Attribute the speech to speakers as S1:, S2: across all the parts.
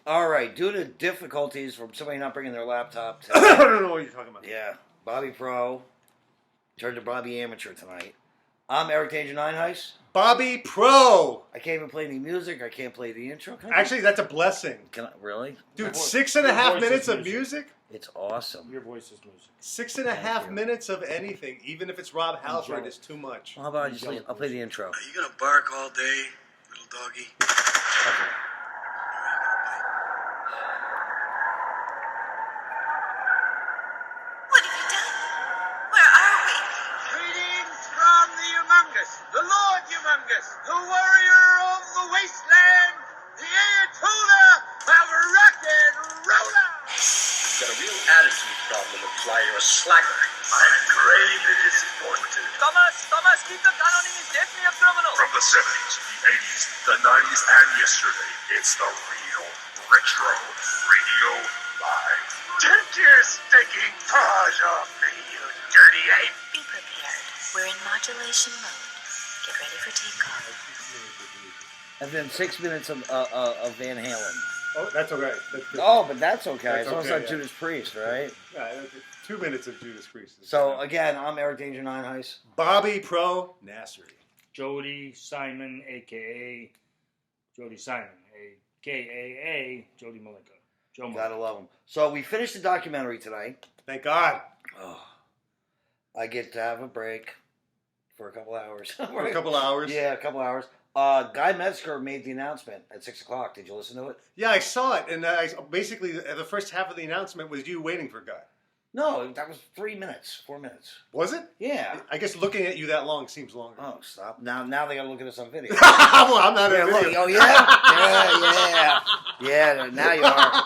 S1: All right, due to difficulties from somebody not bringing their laptop
S2: I
S1: today.
S2: don't know what you're talking about.
S1: Yeah, Bobby Pro turned to Bobby Amateur tonight. I'm Eric Danger Nine Heist.
S2: Bobby Pro.
S1: I can't even play any music. I can't play the intro.
S2: Actually, that's a blessing.
S1: Can I, really?
S2: Dude, 6.5 minutes of
S3: music.
S2: music?
S1: It's awesome.
S3: Your voice is music.
S2: 6.5 minutes of anything, even if it's Rob Halford, is too much.
S1: Well, how about I'll play the intro.
S4: Are you gonna bark all day, little doggy?
S1: Okay.
S5: What have you done? Where are we?
S4: Greetings from the Humongous, the Lord Humongous, the warrior of the wasteland, the Ayatollah of rock and roller.
S6: You've got a real attitude problem, McFly. You're a slacker.
S4: I'm gravely disappointed.
S7: Thomas, keep the gun on him. He's definitely a criminal.
S8: From the 70s, the 80s, the 90s, and yesterday, it's the real Retro Radio Live.
S4: Take your stinking paws off me, you dirty ape.
S5: Be prepared. We're in modulation mode. Get ready for takeoff.
S1: And then 6 minutes of Van Halen.
S2: Oh, that's okay. That's good.
S1: Oh, but that's okay.
S2: That's
S1: It's almost
S2: okay,
S1: like
S2: yeah.
S1: Judas Priest, right?
S2: Yeah, 2 minutes of Judas Priest.
S1: So, again, I'm Eric Danger Nine Heist.
S2: Bobby Pro Nassery.
S3: Jody Simon, a.k.a. Jody Simon, a.k.a. Jody Malenko. Joe Malenko.
S1: Gotta love him. So, we finished the documentary today.
S2: Thank God.
S1: Oh, I get to have a break for a couple hours.
S2: For a couple hours.
S1: Yeah, a couple hours. Guy Metzger made the announcement at 6 o'clock. Did you listen to it?
S2: Yeah, I saw it, and basically the first half of the announcement was you waiting for Guy.
S1: No, that was 3 minutes, 4 minutes.
S2: Was it?
S1: Yeah.
S2: I guess looking at you that long seems longer.
S1: Oh, stop. Now they gotta look at us on video.
S2: Well, I'm not
S1: Yeah,
S2: in
S1: look.
S2: video.
S1: Oh, yeah? Yeah, now you are.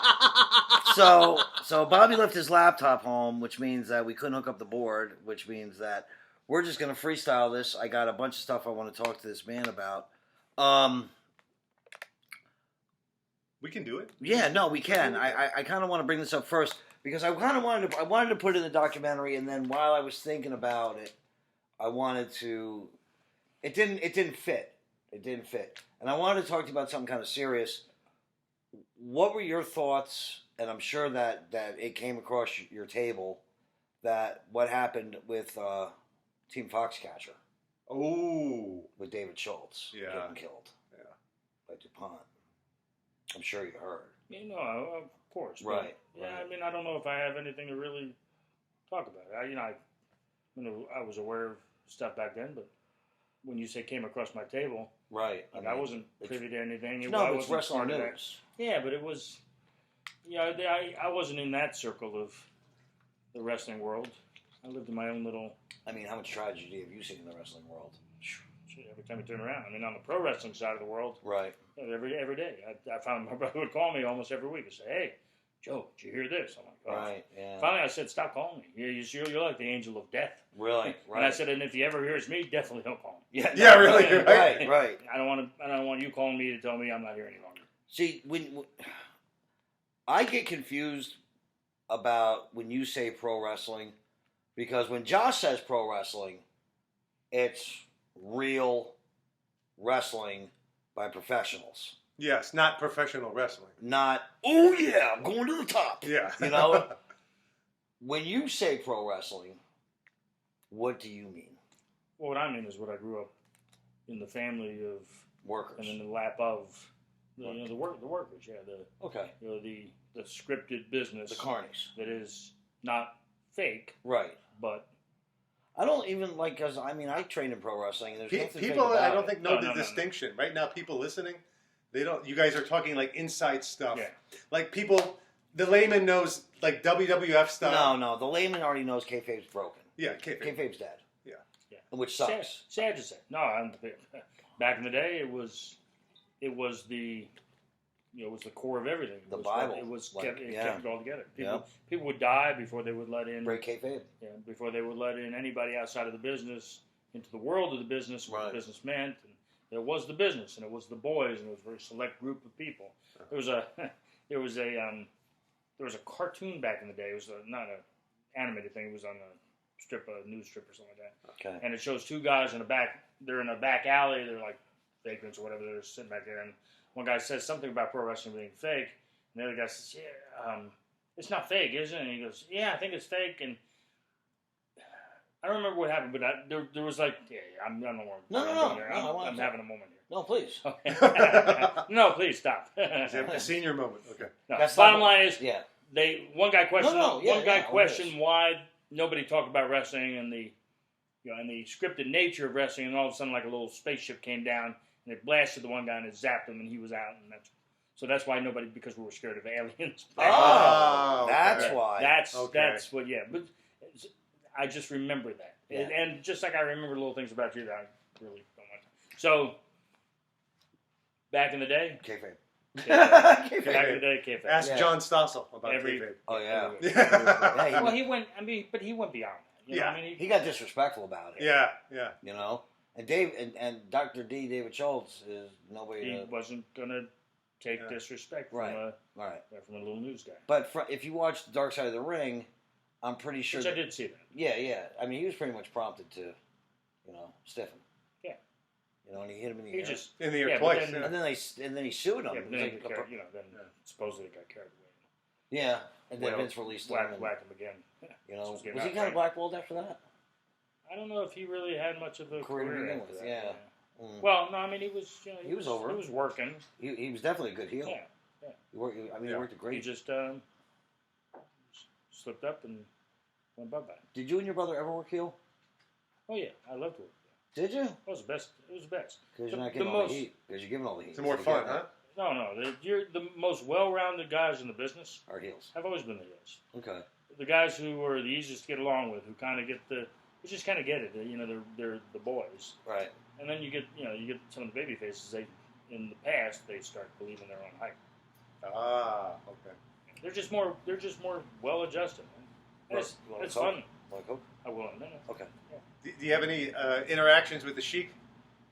S1: So Bobby left his laptop home, which means that we couldn't hook up the board, which means that we're just going to freestyle this. I got a bunch of stuff I want to talk to this man about.
S2: We can do it.
S1: Yeah, no, we can. I kind of want to bring this up first because I kind of wanted to put it in the documentary, and then while I was thinking about it, I wanted to. It didn't fit. It didn't fit, and I wanted to talk to you about something kind of serious. What were your thoughts? And I'm sure that it came across your table that what happened with Team Foxcatcher.
S2: Oh.
S1: With David Schultz getting killed.
S2: Yeah.
S1: By DuPont. I'm sure you heard.
S3: Yeah, no, of course. but,
S1: Right.
S3: Yeah,
S1: right.
S3: I mean, I don't know if I have anything to really talk about. I was aware of stuff back then, but when you say came across my table,
S1: Right.
S3: I wasn't privy to anything.
S1: No,
S3: I
S1: it's
S3: wasn't
S1: wrestling
S3: part of that.
S1: news.
S3: Yeah, but it was. Yeah, I wasn't in that circle of the wrestling world. I lived in my own little.
S1: I mean, how much tragedy have you seen in the wrestling world?
S3: Shit, every time you turn around, I mean, on the pro wrestling side of the world,
S1: Right.
S3: every day, I found my brother would call me almost every week and say, "Hey, Joe, did you hear this?" I'm like, "Oh."
S1: Right. Yeah.
S3: Finally, I said, "Stop calling me. You're like the angel of death."
S1: Really. Right.
S3: And I said, "And if he ever hears me, definitely don't call me."
S1: Yeah.
S2: Yeah, really.
S1: Right. Right.
S3: I don't want you calling me to tell me I'm not here any longer.
S1: See, when I get confused about when you say pro wrestling, because when Josh says pro wrestling, it's real wrestling by professionals.
S2: Yes, not professional wrestling.
S1: Not, oh yeah, I'm going to the top.
S2: Yeah.
S1: You know? When you say pro wrestling, what do you mean?
S3: Well, what I mean is what I grew up in the family of
S1: Workers.
S3: and in the lap of the workers. Yeah,
S1: Okay.
S3: the scripted business,
S1: The carnies.
S3: that is not fake,
S1: Right.
S3: but
S1: I don't even like, because, I mean, I trained in pro wrestling, and there's nothing fake
S2: People,
S1: about
S2: I don't
S1: it.
S2: think know
S3: No,
S2: the
S3: no.
S2: distinction. Right now, people listening, they don't. You guys are talking like inside stuff.
S3: Yeah.
S2: Like people, the layman knows like WWF stuff.
S1: No, the layman already knows kayfabe's broken.
S2: Yeah, kayfabe.
S1: Kayfabe's dead.
S2: Yeah.
S1: Which sucks.
S3: sad to say. No, back in the day, it was the. It was the core of everything.
S1: The
S3: was
S1: Bible.
S3: It was
S1: Like,
S3: kept it all together. People,
S1: Yeah.
S3: people would die before they would let in.
S1: Break kayfabe.
S3: Yeah, before they would let in anybody outside of the business into the world of the business, what
S1: Right.
S3: the business meant. And there was the business, and it was the boys, and it was a very select group of people. There was a cartoon back in the day. It was not an animated thing. It was on a news strip or something like that.
S1: Okay.
S3: And it shows two guys in the back. They're in a back alley. They're like vagrants or whatever. They're sitting back there, and one guy says something about pro wrestling being fake, And the other guy says, "Yeah, it's not fake, is it?" And he goes, "Yeah, I think it's fake." And I don't remember what happened, but there was like, I don't know. I'm having a moment here.
S1: No, please.
S3: No, please stop.
S2: A senior moment. Okay.
S3: No,
S1: That's
S3: bottom
S1: not-
S3: line is,
S1: Yeah.
S3: one guy questioned
S1: it
S3: questioned why nobody talked about wrestling and the scripted nature of wrestling, and all of a sudden like a little spaceship came down and it blasted the one guy and it zapped him and he was out, and that's why nobody, because we were scared of aliens.
S1: Oh,
S2: okay.
S1: that's why.
S3: That's what. Yeah, but I just remember that, and just like I remember little things about you that I really don't want to. So back in the day,
S1: Kayfabe.
S3: back in the day, kayfabe.
S2: Ask John Stossel about kayfabe.
S1: Oh yeah.
S3: Well, he went. But he went beyond that. You know? I mean,
S1: he got disrespectful about it.
S2: Yeah.
S1: You know, and Dave and Dr. D. David Schultz is nobody.
S3: He wasn't gonna take disrespect from a little news guy.
S1: But if you watch The Dark Side of the Ring, I'm pretty sure.
S3: Which I did see that.
S1: Yeah. I mean, he was pretty much prompted to, stiffen.
S3: Yeah.
S1: You know, and he hit him in the ear.
S2: In the ear twice.
S3: Then,
S1: and then he sued him.
S3: Yeah, but then supposedly it got carried away.
S1: Yeah, and then Vince released him.
S3: Whack him again.
S1: You know, was he
S3: out
S1: kind of blackballed after that?
S3: I don't know if he really had much of a
S1: Career to
S3: career
S1: begin
S3: after
S1: with,
S3: that.
S1: yeah.
S3: Well, no, I mean he was.
S1: He was over.
S3: He was working.
S1: He was definitely a good heel.
S3: Yeah.
S1: He worked a great.
S3: He just slipped up and went bye-bye.
S1: Did you and your brother ever work heel?
S3: Oh yeah, I loved work.
S1: Did you?
S3: It was the best. It was the best.
S1: Because you're not giving all the heat. Because you're giving all the heat.
S2: It's more fun, huh?
S3: No. You're the most well-rounded guys in the business.
S1: Are heels.
S3: Have always been the heels.
S1: Okay.
S3: The guys who are the easiest to get along with, who kind of get who just kind of get it. They're the boys.
S1: Right.
S3: And then you get some of the baby faces. In the past, they start believing their own hype.
S2: Okay.
S3: They're just more well-adjusted. It's fun.
S1: Want Coke?
S3: I will in a minute.
S1: Okay.
S3: Yeah.
S2: Do you have any interactions with the Sheik?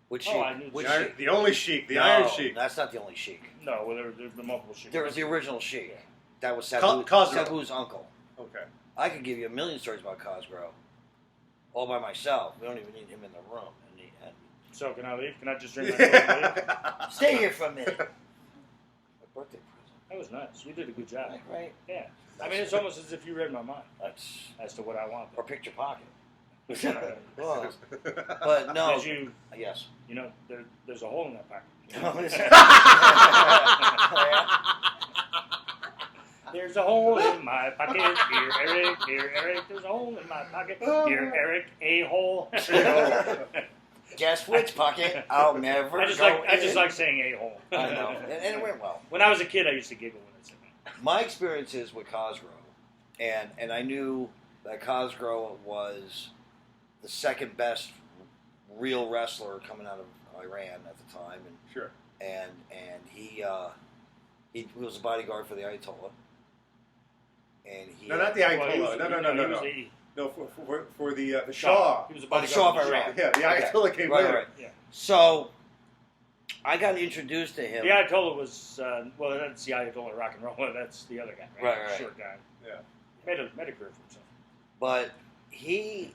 S1: Which
S3: Oh,
S1: Sheik?
S3: I knew
S1: Which
S3: the
S1: Sheik?
S2: The only Sheik, the
S1: No,
S2: Iron Sheik.
S1: that's not the only Sheik.
S3: No, well, there's been multiple Sheiks.
S1: There was the original Sheik.
S3: Yeah.
S1: That was
S2: Cosgrove.
S1: Sabu's uncle.
S2: Okay.
S1: I could give you a million stories about Cosgrove. All by myself. We don't even need him in the room.
S3: So can I leave? Can I just drink my Coke and leave?
S1: Stay here for a minute. My birthday present.
S3: That was nice. You did a good job.
S1: Right?
S3: Yeah. I mean, it's almost as if you read my mind
S1: That's
S3: as to what I want.
S1: or picked your pocket.
S3: Because
S1: Well, but no. Yes.
S3: There's a hole in that pocket. There's a hole in my pocket, dear Eric, there's a hole in my pocket, dear Eric, a hole.
S1: Guess which pocket I'll never
S3: I just
S1: in.
S3: like saying a hole.
S1: I know, and it went well.
S3: When I was a kid, I used to giggle when I said that.
S1: My experiences with Cosgrove, and I knew that Cosgrove was the second best real wrestler coming out of Iran at the time, and
S2: Sure.
S1: and he was a bodyguard for the Ayatollah. And he
S2: No, not the Ayatollah. No. No, for the Shah.
S3: He was a
S1: the
S3: bodyguard.
S1: Shah of
S3: for the
S1: Iran.
S2: Yeah, the Ayatollah came later.
S1: Right.
S3: Yeah.
S1: So I got introduced to him.
S3: The Ayatollah was, that's the Ayatollah rock and roll. That's the other guy, right?
S1: Right.
S3: Short guy.
S2: Yeah.
S3: Made a career for himself.
S1: But he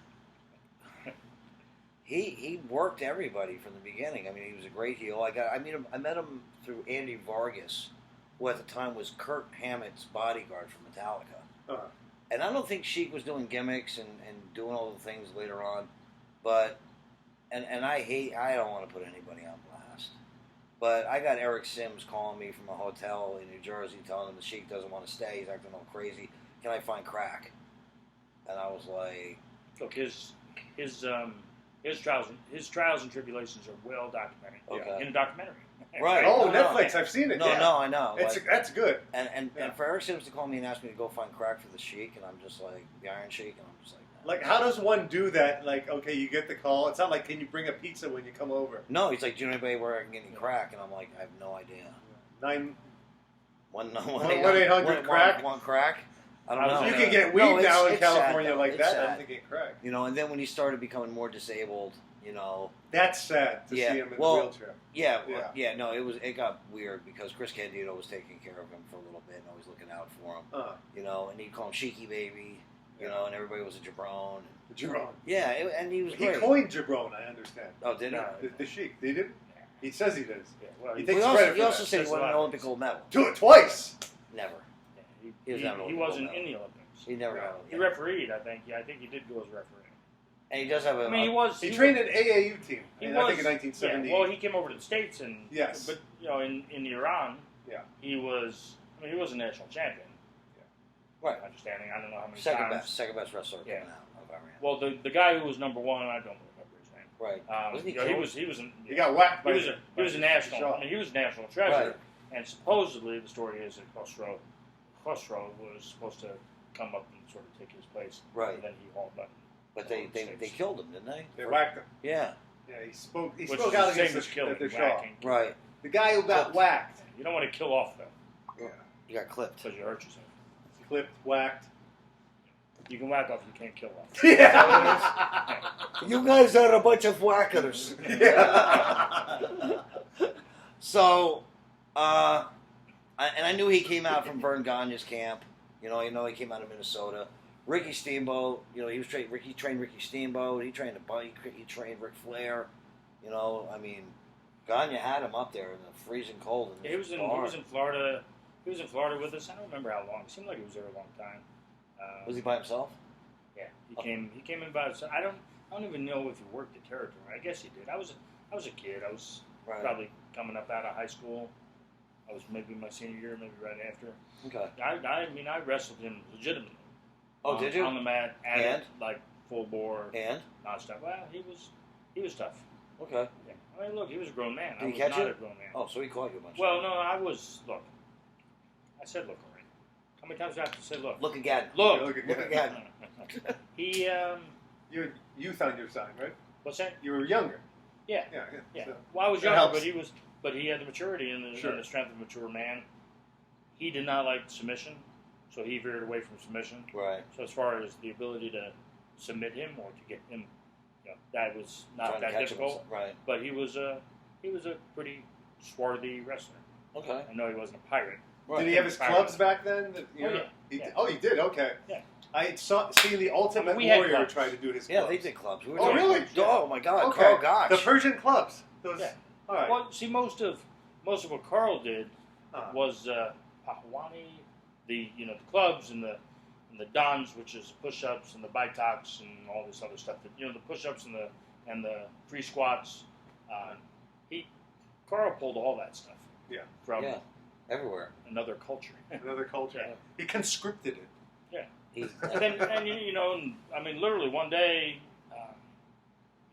S1: worked everybody from the beginning. I mean, he was a great heel. I met him through Andy Vargas, who at the time was Kirk Hammett's bodyguard for Metallica.
S2: Uh-huh.
S1: And I don't think Sheik was doing gimmicks and doing all the things later on, but and I don't want to put anybody on blast, but I got Eric Sims calling me from a hotel in New Jersey telling him the Sheik doesn't want to stay. He's acting all crazy. Can I find crack? And I was like,
S3: Look, his trials and tribulations are well documented.
S1: Okay.
S3: In a documentary.
S1: Right.
S2: Oh,
S1: No,
S2: Netflix. I've seen it.
S1: no, I know.
S2: That's good.
S1: And for Eric Sims to call me and ask me to go find crack for the Sheik, and I'm just like, the Iron Sheik, and I'm just like, no.
S2: Like, how does one do that? Like, okay, you get the call. It's not like, can you bring a pizza when you come over?
S1: No, he's like, do you know anybody where I can get any crack? And I'm like, I have no idea.
S2: 1-800 crack.
S1: One crack. I don't know.
S2: You can get weed
S1: No,
S2: now in
S1: it's sad,
S2: California
S1: though.
S2: like
S1: It's
S2: that.
S1: sad.
S2: I don't think you get crack.
S1: And then when he started becoming more disabled,
S2: That's sad to
S1: Yeah,
S2: see him in
S1: well,
S2: a wheelchair.
S1: no, it got weird because Chris Candido was taking care of him for a little bit and always looking out for him. And he'd call him Sheiky Baby, and everybody was a jabron.
S2: Jabron.
S1: Yeah, and he was
S2: He
S1: great.
S2: coined Jabron, I understand.
S1: Oh, did he?
S3: No.
S2: The Sheik. Did he? He says he does.
S3: Yeah, well,
S2: He
S3: he
S2: takes
S1: He
S2: credit for
S1: also
S2: that.
S1: said he
S3: That's
S1: won
S3: a
S1: an
S3: lot.
S1: Olympic gold medal.
S2: Do it twice.
S1: Never.
S3: Yeah,
S1: He was never
S3: he
S1: an
S3: wasn't
S1: Olympic
S3: in the Olympics.
S1: He never got
S3: He refereed, I think. Yeah, I think he did go as referee.
S1: And he does have a.
S3: I mean, he was.
S2: He trained an AAU team.
S3: He
S2: I
S3: was,
S2: think in 1970.
S3: Yeah, well, he came over to the States and.
S2: Yes.
S3: But in Iran.
S2: Yeah.
S3: He was. I mean, he was a national champion.
S1: Yeah. Right.
S3: My understanding. I don't know how many
S1: second
S3: times.
S1: second best wrestler
S3: Yeah.
S1: coming out of Iran.
S3: Well, the guy who was number one, I don't remember his name.
S1: Right. Wasn't he
S3: he
S1: killed?
S3: was.
S2: He got whacked.
S3: He was a national.
S2: Shaw.
S3: I mean, he was a national treasure.
S1: Right.
S3: And supposedly, the story is that Khosrow was supposed to come up and sort of take his place.
S1: Right.
S3: And then he hauled up.
S1: But they killed him, didn't they?
S2: They whacked him.
S1: Yeah.
S2: Yeah, he spoke
S3: Which
S2: out
S3: is the
S2: against
S3: same as killing,
S2: the Shaw.
S3: whacking.
S1: Right.
S2: The guy who got whacked.
S3: You don't want to kill off though,
S2: Yeah.
S1: You got clipped.
S3: because you hurt yourself.
S2: Clipped, whacked.
S3: You can whack off, you can't kill off.
S2: Yeah.
S1: You guys are a bunch of whackers.
S2: Yeah.
S1: So, and I knew he came out from Vern Gagne's camp. You know he came out of Minnesota. Ricky Steamboat, he was trained. He trained Ricky Steamboat. He trained he trained Ric Flair. I mean, Gagne had him up there in the freezing cold.
S3: Yeah, he was in Florida. He was in Florida with us. I don't remember how long. It seemed like he was there a long time.
S1: Was he by himself?
S3: Yeah, he came in by himself. I don't even know if he worked the territory. I guess he did. I was a kid. I was probably coming up out of high school. I was maybe my senior year, maybe right after.
S1: Okay.
S3: I mean, I wrestled him legitimately.
S1: Oh, did you?
S3: On the mat, like full bore,
S1: And?
S3: nonstop. Well, he was tough.
S1: Okay.
S3: Yeah. I mean, look, he was a grown man.
S1: Did he
S3: I was
S1: catch
S3: not
S1: you?
S3: a grown man.
S1: Oh, so he caught you a bunch.
S3: Well, no, I said look already. How many times do I have to say look?
S1: Look again.
S3: Look.
S2: Look
S1: Look again.
S3: He,
S2: You had youth on your side, right?
S3: what's that?
S2: You were younger.
S3: Yeah.
S2: Yeah. So.
S3: Well, I was
S2: That
S3: younger,
S2: helps.
S3: but he had the maturity and the strength of a mature man. He did not like submission, so he veered away from submission.
S1: Right.
S3: So as far as the ability to submit him or to get him, that was not
S1: Trying to
S3: that
S1: catch him
S3: difficult.
S1: right.
S3: But he was a pretty swarthy wrestler.
S1: Okay.
S3: I know he wasn't a pirate.
S1: Right.
S2: Did he have his clubs back then? He did. Okay.
S3: Yeah.
S2: I seen the Ultimate
S3: we had
S2: Warrior
S3: clubs.
S2: try to do his
S1: Yeah,
S2: clubs.
S1: they did clubs. We were
S2: Oh,
S1: doing-
S2: really?
S1: Oh my God,
S2: Okay.
S1: Carl Gotch.
S2: The Persian clubs. Those.
S3: Yeah.
S2: All right.
S3: Well, see, most of what Carl did
S2: Uh-huh.
S3: was Pahwani, the clubs and the dons, which is push-ups and the bitox and all this other stuff. That the push-ups and the free squats. Carl pulled all that stuff.
S2: Yeah.
S3: From
S1: everywhere.
S3: another culture.
S2: Another culture.
S3: Yeah.
S2: He conscripted it.
S3: Yeah.
S1: He-
S3: and I mean, literally one day,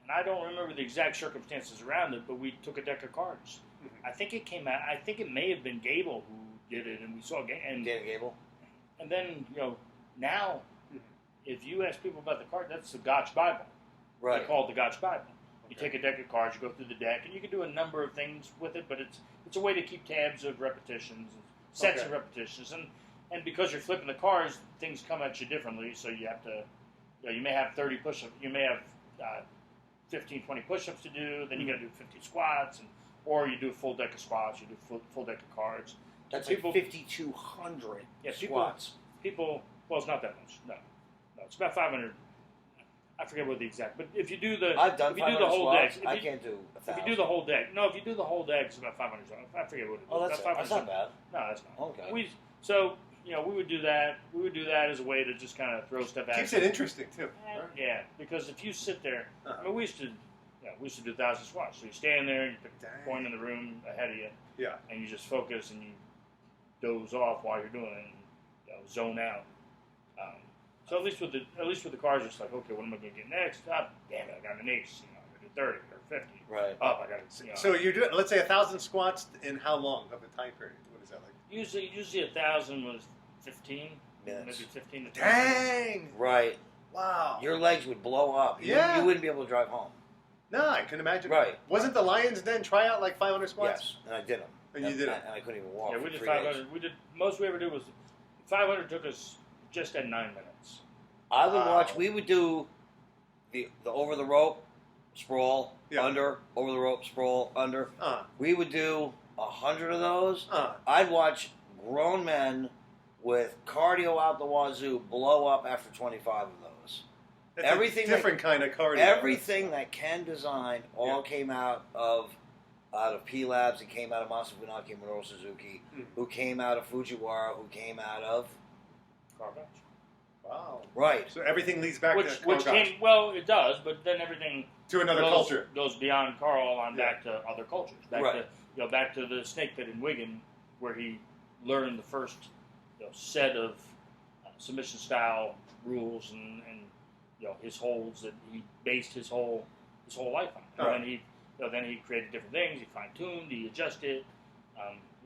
S3: and I don't remember the exact circumstances around it, but we took a deck of cards.
S2: Mm-hmm.
S3: I think it came out. I think it may have been Gable who did it, and we saw and
S1: Dan Gable.
S3: And then now,
S2: Mm-hmm.
S3: if you ask people about the card, that's the Gotch Bible.
S1: Right.
S3: They call it the Gotch Bible. You take a deck of cards, you go through the deck, and you can do a number of things with it, but it's a way to keep tabs of repetitions, and sets of repetitions, and because you're flipping the cards, things come at you differently. So you have to, you may have 30 push-ups, you may have 15, 20 push-ups to do, then you got to do 50 squats, or you do a full deck of squats, you do full deck of cards.
S1: That's
S3: People-
S1: like 5,200
S3: people-
S1: squats.
S3: Well, it's not that much. No, it's about 500. I forget what the exact, but if you do the
S1: I've done
S3: if you do
S1: 500
S3: the whole
S1: squats.
S3: deck,
S1: I can't do 1,000.
S3: if you do the whole deck, if you do the whole deck, it's about 500. I forget what it is.
S1: Oh, that's
S3: about
S1: not
S3: 500.
S1: bad.
S3: No, that's not.
S1: Okay.
S3: We would do that. We would do that as a way to just kind of throw stuff at
S2: Keeps
S3: you.
S2: it interesting too.
S3: Yeah, because if you sit there,
S2: Uh-huh.
S3: I mean, we used to do 1,000 squats. So you stand there, and you pick a point in the room ahead of you,
S2: Yeah.
S3: and you just focus and you doze off while you're doing it, and zone out. So at least with the cars, it's like, okay, what am I going to get next? Oh, damn it, I got an ace. I got to do 30 or 50.
S1: Right.
S3: Oh, I got to.
S2: So you're doing, let's say, 1,000 squats in how long of a time period? What is that like?
S3: Usually 1,000 was 15
S1: Minutes.
S3: maybe 15 to 20.
S2: Dang!
S1: Right.
S2: Wow.
S1: Your legs would blow up.
S2: Yeah.
S1: You wouldn't be able to drive home.
S2: No, I can imagine.
S1: Right.
S2: Wasn't the Lions Den try out like 500 squats?
S1: Yes, and I did them.
S2: And you did them.
S1: And I couldn't even walk.
S3: Yeah,
S1: for
S3: we did
S1: 3
S3: 500.
S1: days.
S3: We did most we ever did was 500 took us just at 9 minutes.
S1: I would
S2: Wow.
S1: watch. We would do the over the rope, sprawl,
S2: Yeah.
S1: under, over the rope, sprawl, under. We would do 100 of those. I'd watch grown men with cardio out the wazoo blow up after 25 of those.
S2: That's
S1: Everything
S2: a different kind of cardio.
S1: Everything that Ken designed all came out of out of P Labs, he came out of Masa Funaki and Minoru Suzuki, who came out of Fujiwara, who came out of
S3: Carl Gotch.
S2: Wow.
S1: right.
S2: So everything leads back to
S3: Which
S2: Gotch.
S3: came, well, it does, but then everything
S2: To another culture.
S3: goes beyond Carl on back to other cultures. Back
S1: Right.
S3: to back to the Snake Pit in Wigan, where he learned the first set of submission style rules and his holds that he based his whole life on.
S2: Right.
S3: And then he created different things. He fine tuned. He adjusted.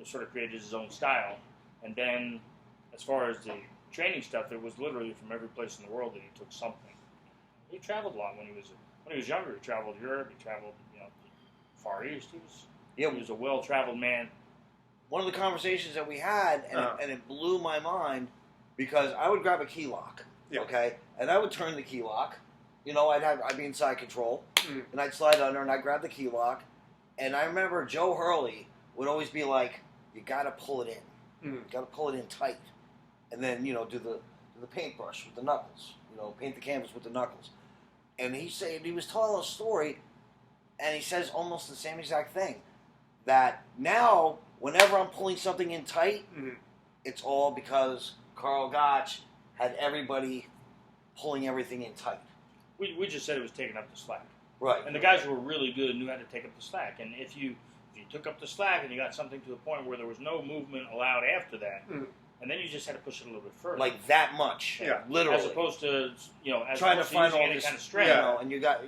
S3: Sort of created his own style. And then, as far as the training stuff, it was literally from every place in the world that he took something. He traveled a lot when he was younger. He traveled Europe. He traveled the Far East. He was a well-traveled man.
S1: One of the conversations that we had, and it blew my mind, because I would grab a key lock, okay, and I would turn the key lock. I'd be inside control, and I'd slide under, and I'd grab the key lock. And I remember Joe Hurley would always be like, "You got to pull it in. You got to pull it in tight, and then do the paintbrush with the knuckles. Paint the canvas with the knuckles." And he was telling a story, and he says almost the same exact thing. That now, whenever I'm pulling something in tight, it's all because Carl Gotch had everybody pulling everything in tight.
S3: We just said it was taking up the slack.
S1: Right.
S3: And the guys who were really good knew how to take up the slack. And if you took up the slack and you got something to the point where there was no movement allowed after that, and then you just had to push it a little bit further.
S1: Like that much.
S2: Yeah.
S1: Literally.
S3: As opposed to,
S1: trying to find all
S3: any
S1: this
S3: kind of strength.
S1: and you got,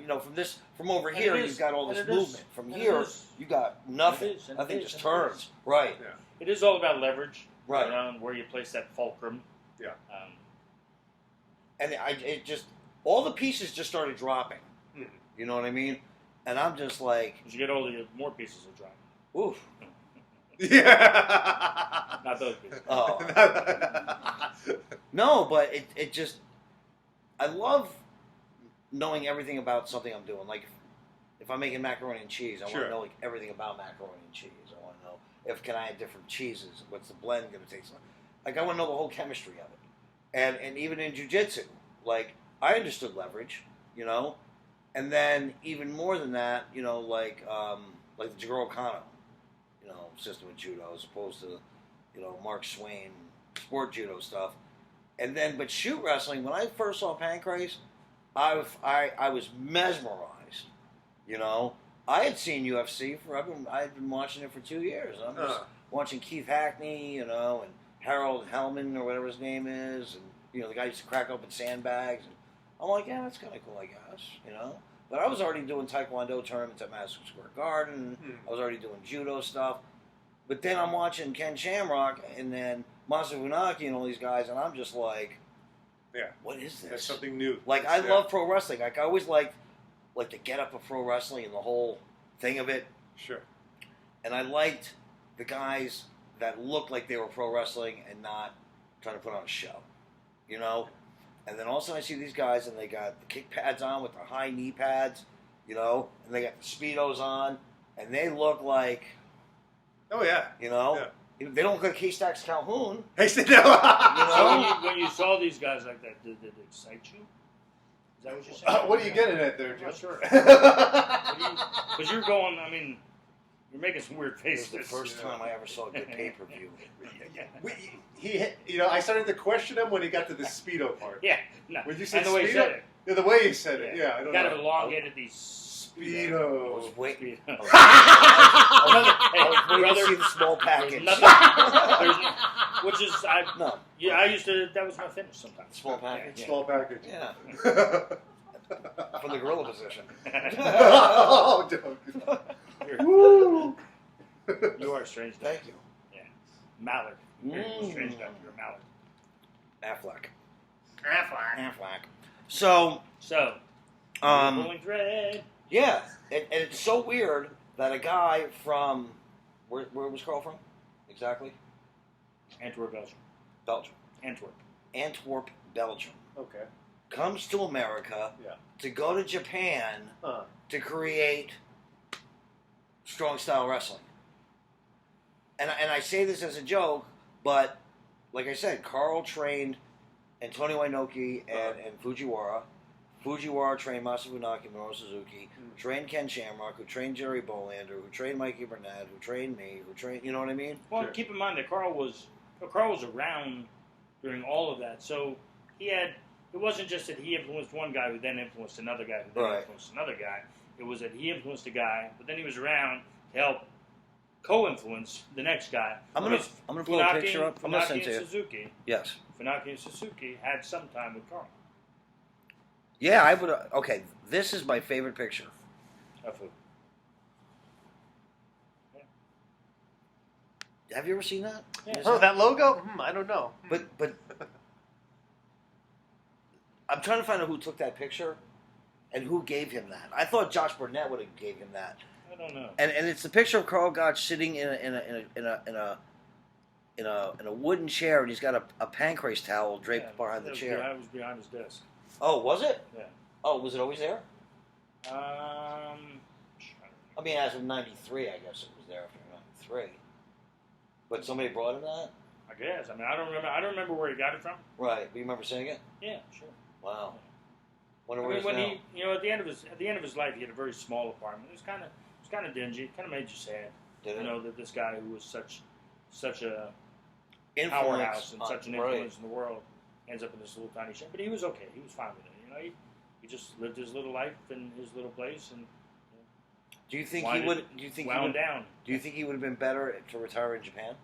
S1: from over here, you've got all this movement. From here, you got nothing. Nothing just turns. Right.
S2: Yeah.
S3: It is all about leverage.
S1: Right.
S3: And where you place that fulcrum.
S2: Yeah.
S1: And it just, all the pieces just started dropping. You know what I mean? And I'm just like,
S3: As you get older, you have more pieces of drop.
S1: oof.
S2: Yeah.
S3: Not those pieces.
S1: Oh. No, but it just, I love knowing everything about something I'm doing. Like, if I'm making macaroni and cheese, I want to know like everything about macaroni and cheese. I want to know can I add different cheeses? What's the blend going to taste like? Like, I want to know the whole chemistry of it. And even in jiu-jitsu, like, I understood leverage, and then even more than that, like the Jigoro Kano, system of judo, as opposed to, Mark Swain sport judo stuff. And then, but shoot wrestling, when I first saw Pancrase, I was mesmerized. I had seen UFC I had been watching it for 2 years. I'm just watching Keith Hackney, and Harold Hellman or whatever his name is, and the guy used to crack open sandbags. And I'm like, yeah, that's kind of cool, I guess. But I was already doing Taekwondo tournaments at Madison Square Garden. I was already doing judo stuff. But then I'm watching Ken Shamrock and then Masa Funaki and all these guys, and I'm just like,
S2: Yeah.
S1: What is this?
S2: That's something new.
S1: Like, I love pro wrestling. Like, I always liked the get up of pro wrestling and the whole thing of it.
S2: Sure.
S1: And I liked the guys that looked like they were pro wrestling and not trying to put on a show. And then all of a sudden I see these guys and they got the kick pads on with the high knee pads, and they got the Speedos on, and they look like,
S2: Oh, yeah.
S1: Yeah. They don't look like K-Stacks Calhoun.
S2: Hey, sit
S3: So when you saw these guys like that, did it excite you? Is that what you're saying?
S2: what are you getting at there,
S3: I'm not
S2: Joe?
S3: sure. Because you're going, you're making some weird faces.
S1: It was the first time I ever saw a good pay-per-view.
S2: I started to question him when he got to the Speedo part.
S3: Yeah, no.
S2: When you said
S3: and the way
S2: Speedo?
S3: he said it.
S2: Yeah, the way he said it. Yeah, I don't
S3: Kind
S2: know.
S3: of elongated these
S2: Speedo.
S1: I was waiting.
S3: Hey,
S1: I was waiting
S3: brother,
S1: to see the small package.
S3: Which is,
S1: No.
S3: Yeah, I used to, that was my finish sometimes.
S1: Small package?
S3: Yeah.
S2: Small package.
S1: Yeah. From the gorilla position.
S2: Oh, don't.
S3: You're- You are a strange guy.
S1: Thank you.
S3: Yeah. Mallard. You're a
S1: Mm.
S3: strange guy. You're a mallard.
S1: Affleck.
S3: Affleck.
S1: Affleck. So,
S3: So,
S1: um,
S3: pulling thread.
S1: yeah, and it's so weird that a guy from, where was Carl from? Exactly?
S3: Antwerp, Belgium.
S1: Belgium.
S3: Antwerp.
S1: Belgium.
S2: Okay.
S1: Comes to America to go to Japan to create strong style wrestling. And I say this as a joke, but like I said, Carl trained Antonio Inoki and Fujiwara Fujiwara trained Masa Funaki, Minoru Suzuki, trained Ken Shamrock, who trained Jerry Bolander, who trained Mikey Burnett, who trained me, who trained, you know what I mean?
S3: Well,
S2: Sure.
S3: keep in mind that Carl was around during all of that, so he had. It wasn't just that he influenced one guy who then influenced another guy who then
S1: Right.
S3: influenced another guy. It was that he influenced a guy, but then he was around to help co-influence the next guy.
S1: I'm gonna pull a picture up. I'm gonna
S3: Funaki
S1: send to
S3: and
S1: you.
S3: Suzuki.
S1: Yes.
S3: Funaki and Suzuki had some time with Carl.
S1: Yeah, I would. Okay, this is my favorite picture.
S3: Of who?
S1: Have you ever seen that?
S3: Yeah.
S2: Oh, that logo? I don't know.
S1: But I'm trying to find out who took that picture and who gave him that. I thought Josh Burnett would have gave him that.
S3: I don't know.
S1: And it's the picture of Carl Gotch sitting in a wooden chair, and he's got a pancrase towel draped behind the chair.
S3: It was behind his desk.
S1: Oh, was it?
S3: Yeah.
S1: Oh, was it always there?
S3: I
S1: I mean, as of '93, I guess it was there after '93. But somebody brought him that.
S3: guess. I mean, I don't remember where he got it from.
S1: Right. But you remember seeing it?
S3: Yeah, sure.
S1: Wow. Wonder
S3: I
S1: where
S3: mean,
S1: it's
S3: when
S1: now.
S3: he, at the end of his life, he had a very small apartment. It was kind of dingy. Kind of made you sad.
S1: Did it?
S3: You know that this guy who was such a
S1: Influence
S3: powerhouse and
S1: on-
S3: such an
S1: right.
S3: influence in the world ends up in this little tiny shack. But he was okay. He was fine with it. You know, he just lived his little life in his little place and
S1: Do you think
S3: wound
S1: he would? Do you think he
S3: wound
S1: would?
S3: down.
S1: Do you think he would have been better to retire in Japan?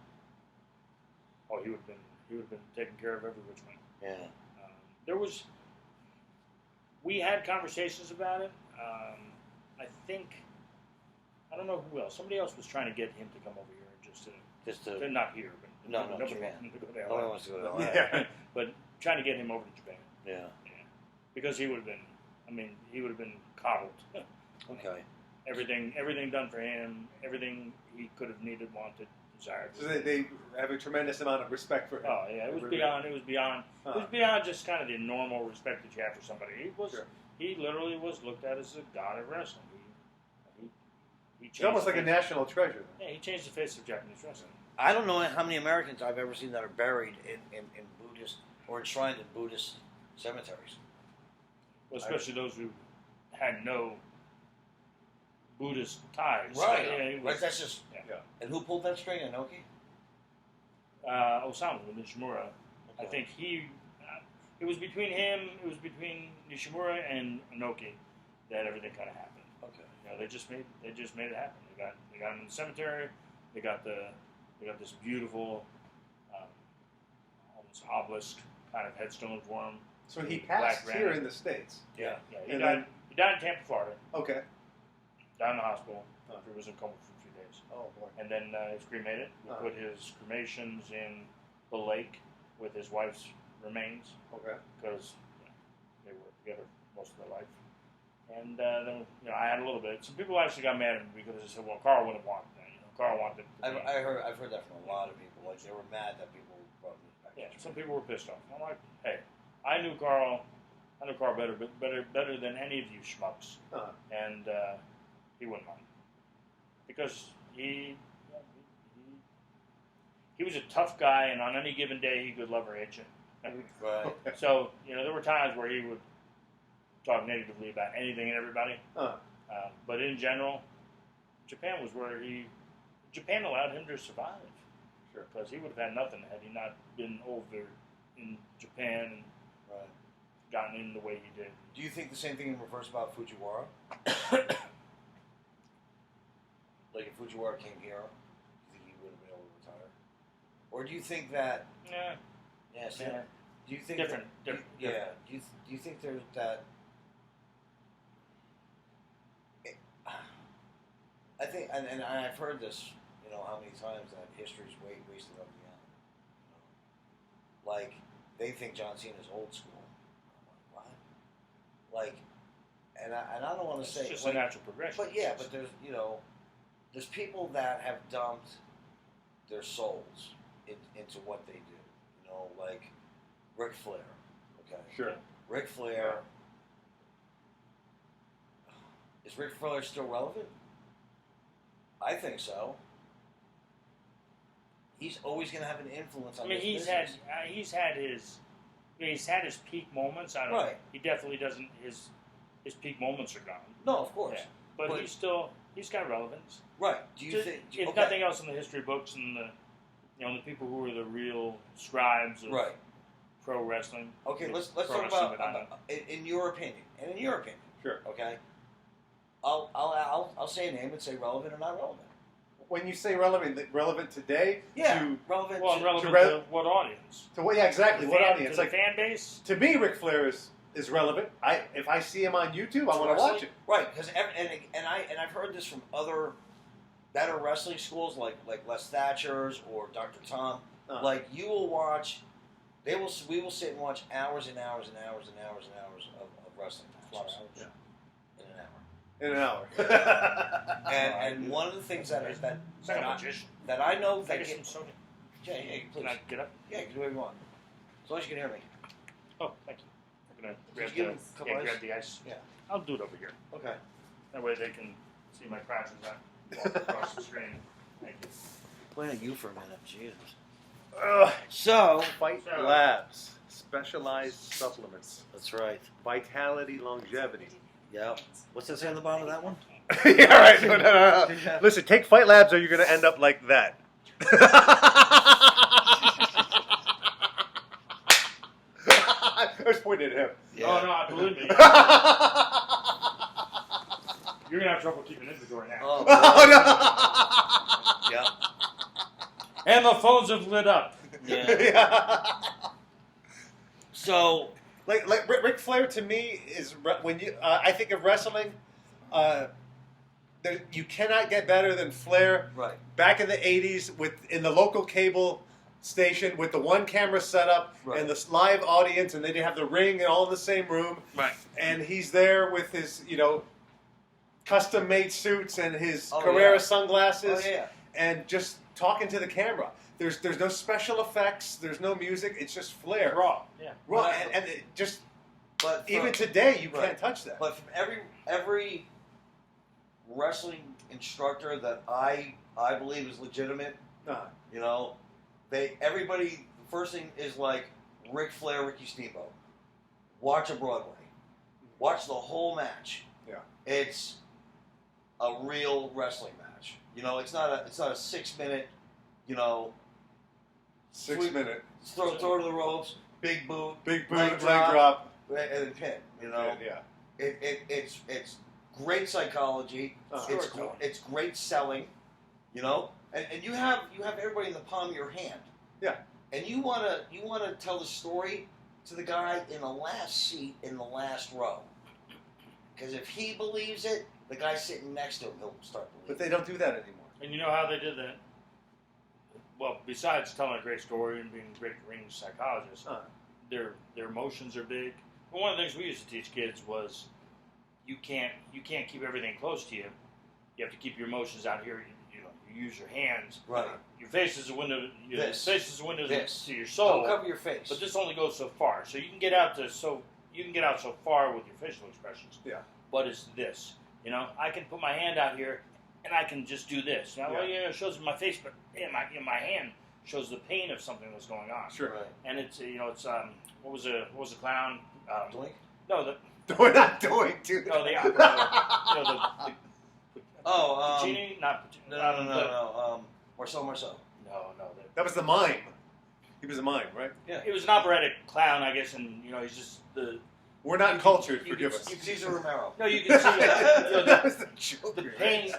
S3: Oh, he would have been taken care of every which way.
S1: Yeah.
S3: We had conversations about it. I don't know who else. Somebody else was trying to get him to come over here and
S1: Just to.
S3: not here, but
S1: No,
S3: nobody
S1: Japan.
S3: wanted to go to
S1: Nobody
S3: LA.
S1: wants to go to LA.
S2: Yeah.
S3: But trying to get him over to Japan.
S1: Yeah.
S3: Because he would have been. I mean, he would have been coddled.
S1: Okay.
S3: Everything done for him. Everything he could have needed, wanted, desired.
S2: So they have a tremendous amount of respect for him.
S3: Oh yeah, it was beyond. It was beyond just kind of the normal respect that you have for somebody.
S2: Sure.
S3: He literally was looked at as a god of wrestling. He
S2: It's almost like a
S3: changed
S2: national treasure.
S3: Yeah, he changed the face of Japanese wrestling.
S1: I don't know how many Americans I've ever seen that are buried in Buddhist or enshrined in Buddhist cemeteries.
S3: Well, especially those who had no Buddhist ties.
S1: Right.
S3: Yeah, he was,
S1: Right. That's just.
S3: Yeah.
S1: And who pulled that string? Inoki?
S3: Osamu with Nishimura. I think it was between him. It was between Nishimura and Inoki that everything kind of happened.
S1: Okay.
S3: You know, they just made it happen. They got him in the cemetery. They got this beautiful, almost obelisk kind of headstone for him.
S2: So he
S3: Black
S2: passed here
S3: granite.
S2: in the States.
S3: Yeah. He
S2: And
S3: died in Tampa, Florida.
S2: Okay.
S3: Died in the hospital. He was in coma for a few days.
S2: Oh, boy.
S3: And then he was cremated. We
S2: Uh-huh.
S3: put his cremations in the lake with his wife's remains
S2: Okay.
S3: because they were together most of their life. And then I had a little bit. Some people actually got mad at me because they said, "Well, Carl wouldn't want that." Carl wanted.
S1: I've heard that from a lot of people. Like they were mad that people brought this back.
S3: Yeah, some people were pissed off. I'm like, hey, I knew Carl better than any of you schmucks,
S2: Uh-huh.
S3: and he wouldn't mind because he was a tough guy, and on any given day he could love or hate you.
S1: Right.
S3: So there were times where he would talk negatively about anything and everybody,
S2: Uh-huh.
S3: but in general, Japan was where Japan allowed him to survive.
S2: Sure.
S3: Because he would have had nothing had he not been over in Japan and
S1: Right.
S3: gotten in the way he did.
S1: Do you think the same thing in reverse about Fujiwara? Like if Fujiwara came here, do you think he would have been able to retire? Or do you think that?
S3: Yeah.
S1: Yeah. Sam,
S3: Yeah.
S1: Do you think
S3: Different.
S1: that-
S3: Different.
S1: Yeah. Do you think there's that? I think, and I've heard this, how many times that history's wasted on the end. Like they think John Cena's old school. I'm like, what? Like, and I don't want to
S3: It's
S1: say
S3: just
S1: like,
S3: a natural progression.
S1: but yeah, but there's people that have dumped their souls into what they do. Like Ric Flair. Okay.
S2: Sure.
S1: Ric Flair. Is Ric Flair still relevant? I think so. He's always going to have an influence on.
S3: I mean,
S1: this
S3: he's had
S1: business.
S3: he's had his he's had his peak moments. I don't know.
S1: Right.
S3: He definitely doesn't. His peak moments are gone.
S1: No, of course.
S3: Yeah. But he's got relevance.
S1: Right. Do you
S3: Just,
S1: think?
S3: if
S1: okay.
S3: nothing else in the history books and the people who are the real scribes of
S1: Right.
S3: pro wrestling.
S1: Okay, let's
S3: Pro
S1: talk
S3: wrestling,
S1: about in your opinion, and in your opinion.
S2: Sure.
S1: Okay. I'll say a name and say relevant or not relevant.
S2: When you say relevant today,
S1: Yeah.
S2: to
S1: relevant.
S3: Well,
S1: to,
S3: relevant
S2: re-
S3: to what audience?
S2: what? Yeah, exactly.
S3: To
S2: What
S3: fan-
S2: audience?
S3: To
S2: Like
S3: the fan base?
S2: to me, Ric Flair is relevant. If I see him on YouTube, I want to
S1: wrestling?
S2: watch it.
S1: Right, because I've heard this from other better wrestling schools like Les Thatcher's or Dr. Tom. Like you will watch, we will sit and watch hours and hours and hours and hours and hours of wrestling matches.
S2: Yeah.
S1: In an
S2: In an hour.
S1: and one of the things that
S3: Sandwiches.
S1: I know
S3: Can I
S1: that
S3: get some soda?
S1: yeah, please.
S3: Can I get up?
S1: Yeah, you can do whatever you want. As long as you can hear me.
S3: Oh, thank you. I'm gonna grab
S1: you give him a couple ice?
S3: grab the ice.
S1: Yeah.
S3: I'll do it over here.
S1: Okay.
S3: That way they can see my crotches out across the screen. Thank you.
S1: Playing you for a minute, Jesus.
S2: Ugh.
S1: So
S2: Fight
S3: So-
S2: Labs, specialized supplements,
S1: that's right.
S2: vitality, longevity.
S1: Yeah. What's that say on the bottom of that one?
S2: Yeah, right. No. Listen, take Fight Labs, or you're going to end up like that. I was pointing at him.
S1: Yeah.
S3: Oh no, believe me. You're gonna have trouble keeping inventory now.
S1: Oh,
S2: Oh,
S1: yeah.
S3: And the phones have lit up.
S2: no.
S1: Yeah.
S2: Yeah.
S1: So
S2: Like Ric Flair to me is when you I think of wrestling, you cannot get better than Flair.
S1: right.
S2: Back in the '80s, in the local cable station with the one camera setup
S1: Right.
S2: and the live audience, and they didn't have the ring and all in the same room.
S3: Right.
S2: And he's there with his custom made suits and his
S1: Oh,
S2: Carrera
S1: yeah.
S2: sunglasses,
S1: Oh, yeah.
S2: and just talking to the camera. There's no special effects. There's no music. It's just Flair.
S3: Raw. Yeah.
S2: Raw,
S1: But-
S2: and it just
S1: But
S2: even
S1: from-
S2: today you
S1: right.
S2: can't touch that.
S1: But from every wrestling instructor that I believe is legitimate, everybody the first thing is like Ric Flair, Ricky Steamboat. Watch a Broadway. Watch the whole match.
S2: Yeah.
S1: It's a real wrestling match. It's not a 6 minute,
S2: 6
S1: sweep-
S2: minute
S1: throw to the ropes, big boot,
S2: big boot,
S1: leg
S2: leg
S1: drop,
S2: drop.
S1: and then pin.
S2: Yeah.
S1: It's great psychology. It's
S3: Storytelling.
S1: it's great selling, and you have everybody in the palm of your hand.
S2: Yeah.
S1: And you wanna tell the story to the guy in the last seat in the last row, because if he believes it, the guy sitting next to him he'll start
S2: But
S1: believing.
S2: they don't do that anymore.
S3: And you know how they did that? Well, besides telling a great story and being great ring psychologists, their emotions are big. But one of the things we used to teach kids was you can't keep everything close to you. You have to keep your emotions out here. You use your hands.
S1: Right.
S3: Your face is a window. Your
S1: This.
S3: face is a window
S1: This.
S3: to your soul.
S1: Don't cover your face.
S3: But this only goes so far. So you can get out so far with your facial expressions.
S2: Yeah.
S3: But it's this. I can put my hand out here, and I can just do this. Now, it shows my face, but my hand shows the pain of something that's going on.
S2: Sure.
S1: Right.
S3: And it's what was the clown?
S1: Doink?
S3: No, the
S2: We're not doing too.
S3: no the opera.
S1: Oh,
S3: Puccini, not Puccini.
S1: no. Marcel.
S3: No.
S2: That was the mime. He was a mime, right?
S3: It was an operatic clown, I guess, and he's just the.
S2: We're not cultured. Forgive us.
S1: Caesar Romero.
S3: No, you can see
S2: That was the joke.
S3: the pain.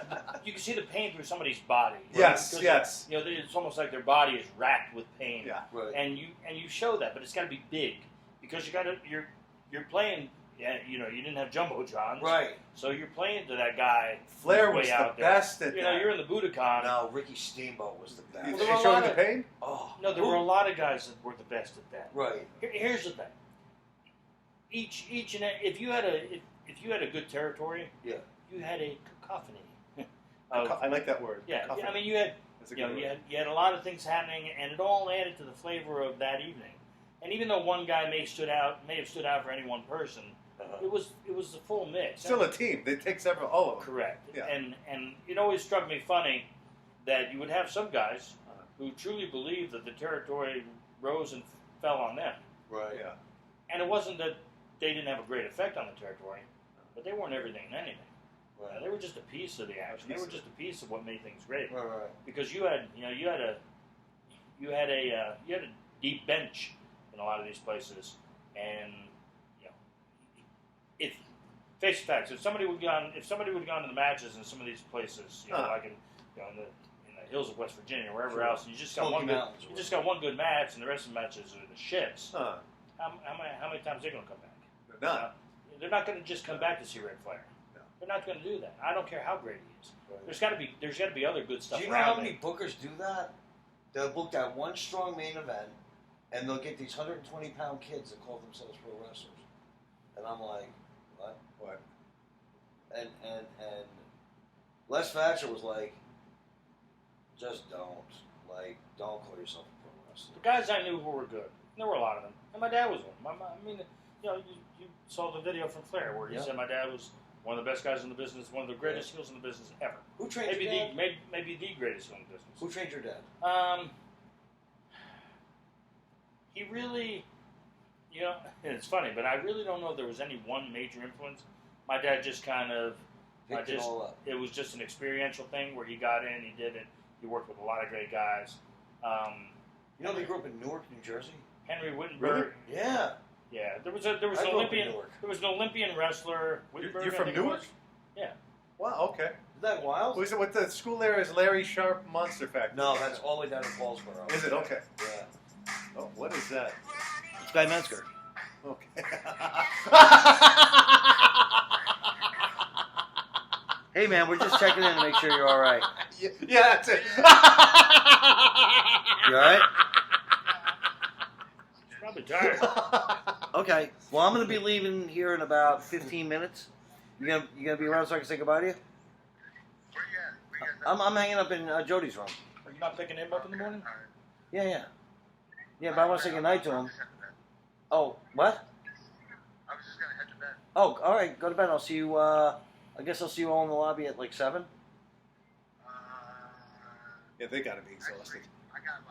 S3: You can see the pain through somebody's body. right?
S2: Yes,
S3: Because,
S2: yes.
S3: It's almost like their body is racked with pain.
S2: Yeah.
S1: Right.
S3: And you show that, but it's got to be big because you're playing. Yeah, you didn't have jumbotrons,
S1: Right.
S3: So you're playing to that guy.
S2: Flair
S3: who's
S2: was
S3: way
S2: the
S3: out there.
S2: best at that.
S3: You're in the Budokan.
S1: No, Ricky Steamboat was the best.
S2: You
S3: Well, there were a
S2: showing
S3: lot
S2: the
S3: of-
S2: pain?
S1: Oh.
S3: No, there were a lot of guys that were the best at that.
S1: Right.
S3: Here's the thing. Each and if you had a good territory,
S1: Yeah.
S3: you had a cacophony.
S2: I like that word.
S3: Yeah,
S2: Cacophony.
S3: I mean you had
S2: That's a good word.
S3: you had a lot of things happening, and it all added to the flavor of that evening. And even though one guy may have stood out for any one person, it was the full mix.
S2: Still a team. They take several. All of them.
S3: Correct.
S2: Yeah.
S3: And it always struck me funny that you would have some guys who truly believed that the territory rose and fell on them.
S1: Right.
S2: Yeah.
S3: And it wasn't that they didn't have a great effect on the territory, but they weren't everything and anything.
S1: Right.
S3: They were just a piece of the action. They were just a piece of what made things great.
S1: Right.
S3: Because you had a deep bench in a lot of these places, and if face the facts, if somebody would have gone to the matches in some of these places, like in the hills of West Virginia or wherever else, and you just got one good match, and the rest of the matches are the shits. How many times are they going to come back?
S2: They're not.
S3: They're not going to just come back to see Ric Flair.
S2: No.
S3: They're not going to do that. I don't care how great he is. Right. There's got to be other good stuff.
S1: Do you know how many bookers do that? They'll book that one strong main event, and they'll get these 120-pound kids that call themselves pro wrestlers, and I'm like, what?
S2: What?
S1: And Les Thatcher was like, just don't call yourself a pro wrestler.
S3: The guys I knew who were good, there were a lot of them, and my dad was one. You saw the video from Flair where he said my dad was one of the best guys in the business, one of the greatest heels in the business ever.
S1: Who trained your dad?
S3: Maybe the greatest heel in the business.
S1: Who trained your dad?
S3: He really, and it's funny, but I really don't know if there was any one major influence. My dad just kind of,
S1: Picked it all up.
S3: it was just an experiential thing where he got in, he did it, he worked with a lot of great guys.
S1: They grew up in Newark, New Jersey.
S3: Henry Wittenberg.
S1: Really? Yeah.
S3: Yeah, there was an Olympian wrestler.
S2: You're from Newark?
S3: Yeah.
S2: Wow. Okay.
S1: Is that wild?
S2: Was it what the school there is? Larry Sharp Monster Factory.
S1: No, that's all the way down in Paulsboro.
S2: Is it okay?
S1: Yeah.
S2: Oh, what is that?
S1: It's Guy Metzger.
S2: Okay.
S1: Hey man, we're just checking in to make sure you're all right.
S2: Yeah, that's it.
S1: You all right?
S3: Probably tired.
S1: Okay. Well, I'm going to be leaving here in about 15 minutes. You gonna be around so I can say goodbye to you?
S4: Where you at?
S1: I'm hanging up in Jody's room.
S3: Are you not picking him up in the morning?
S1: Yeah. Yeah, but I want to say goodnight to him. Oh, what?
S4: I was just gonna head to bed.
S1: Oh, all right. Go to bed. I'll see you. I guess I'll see you all in the lobby at like 7.
S2: Yeah, they gotta be exhausted.
S4: Actually, I gotta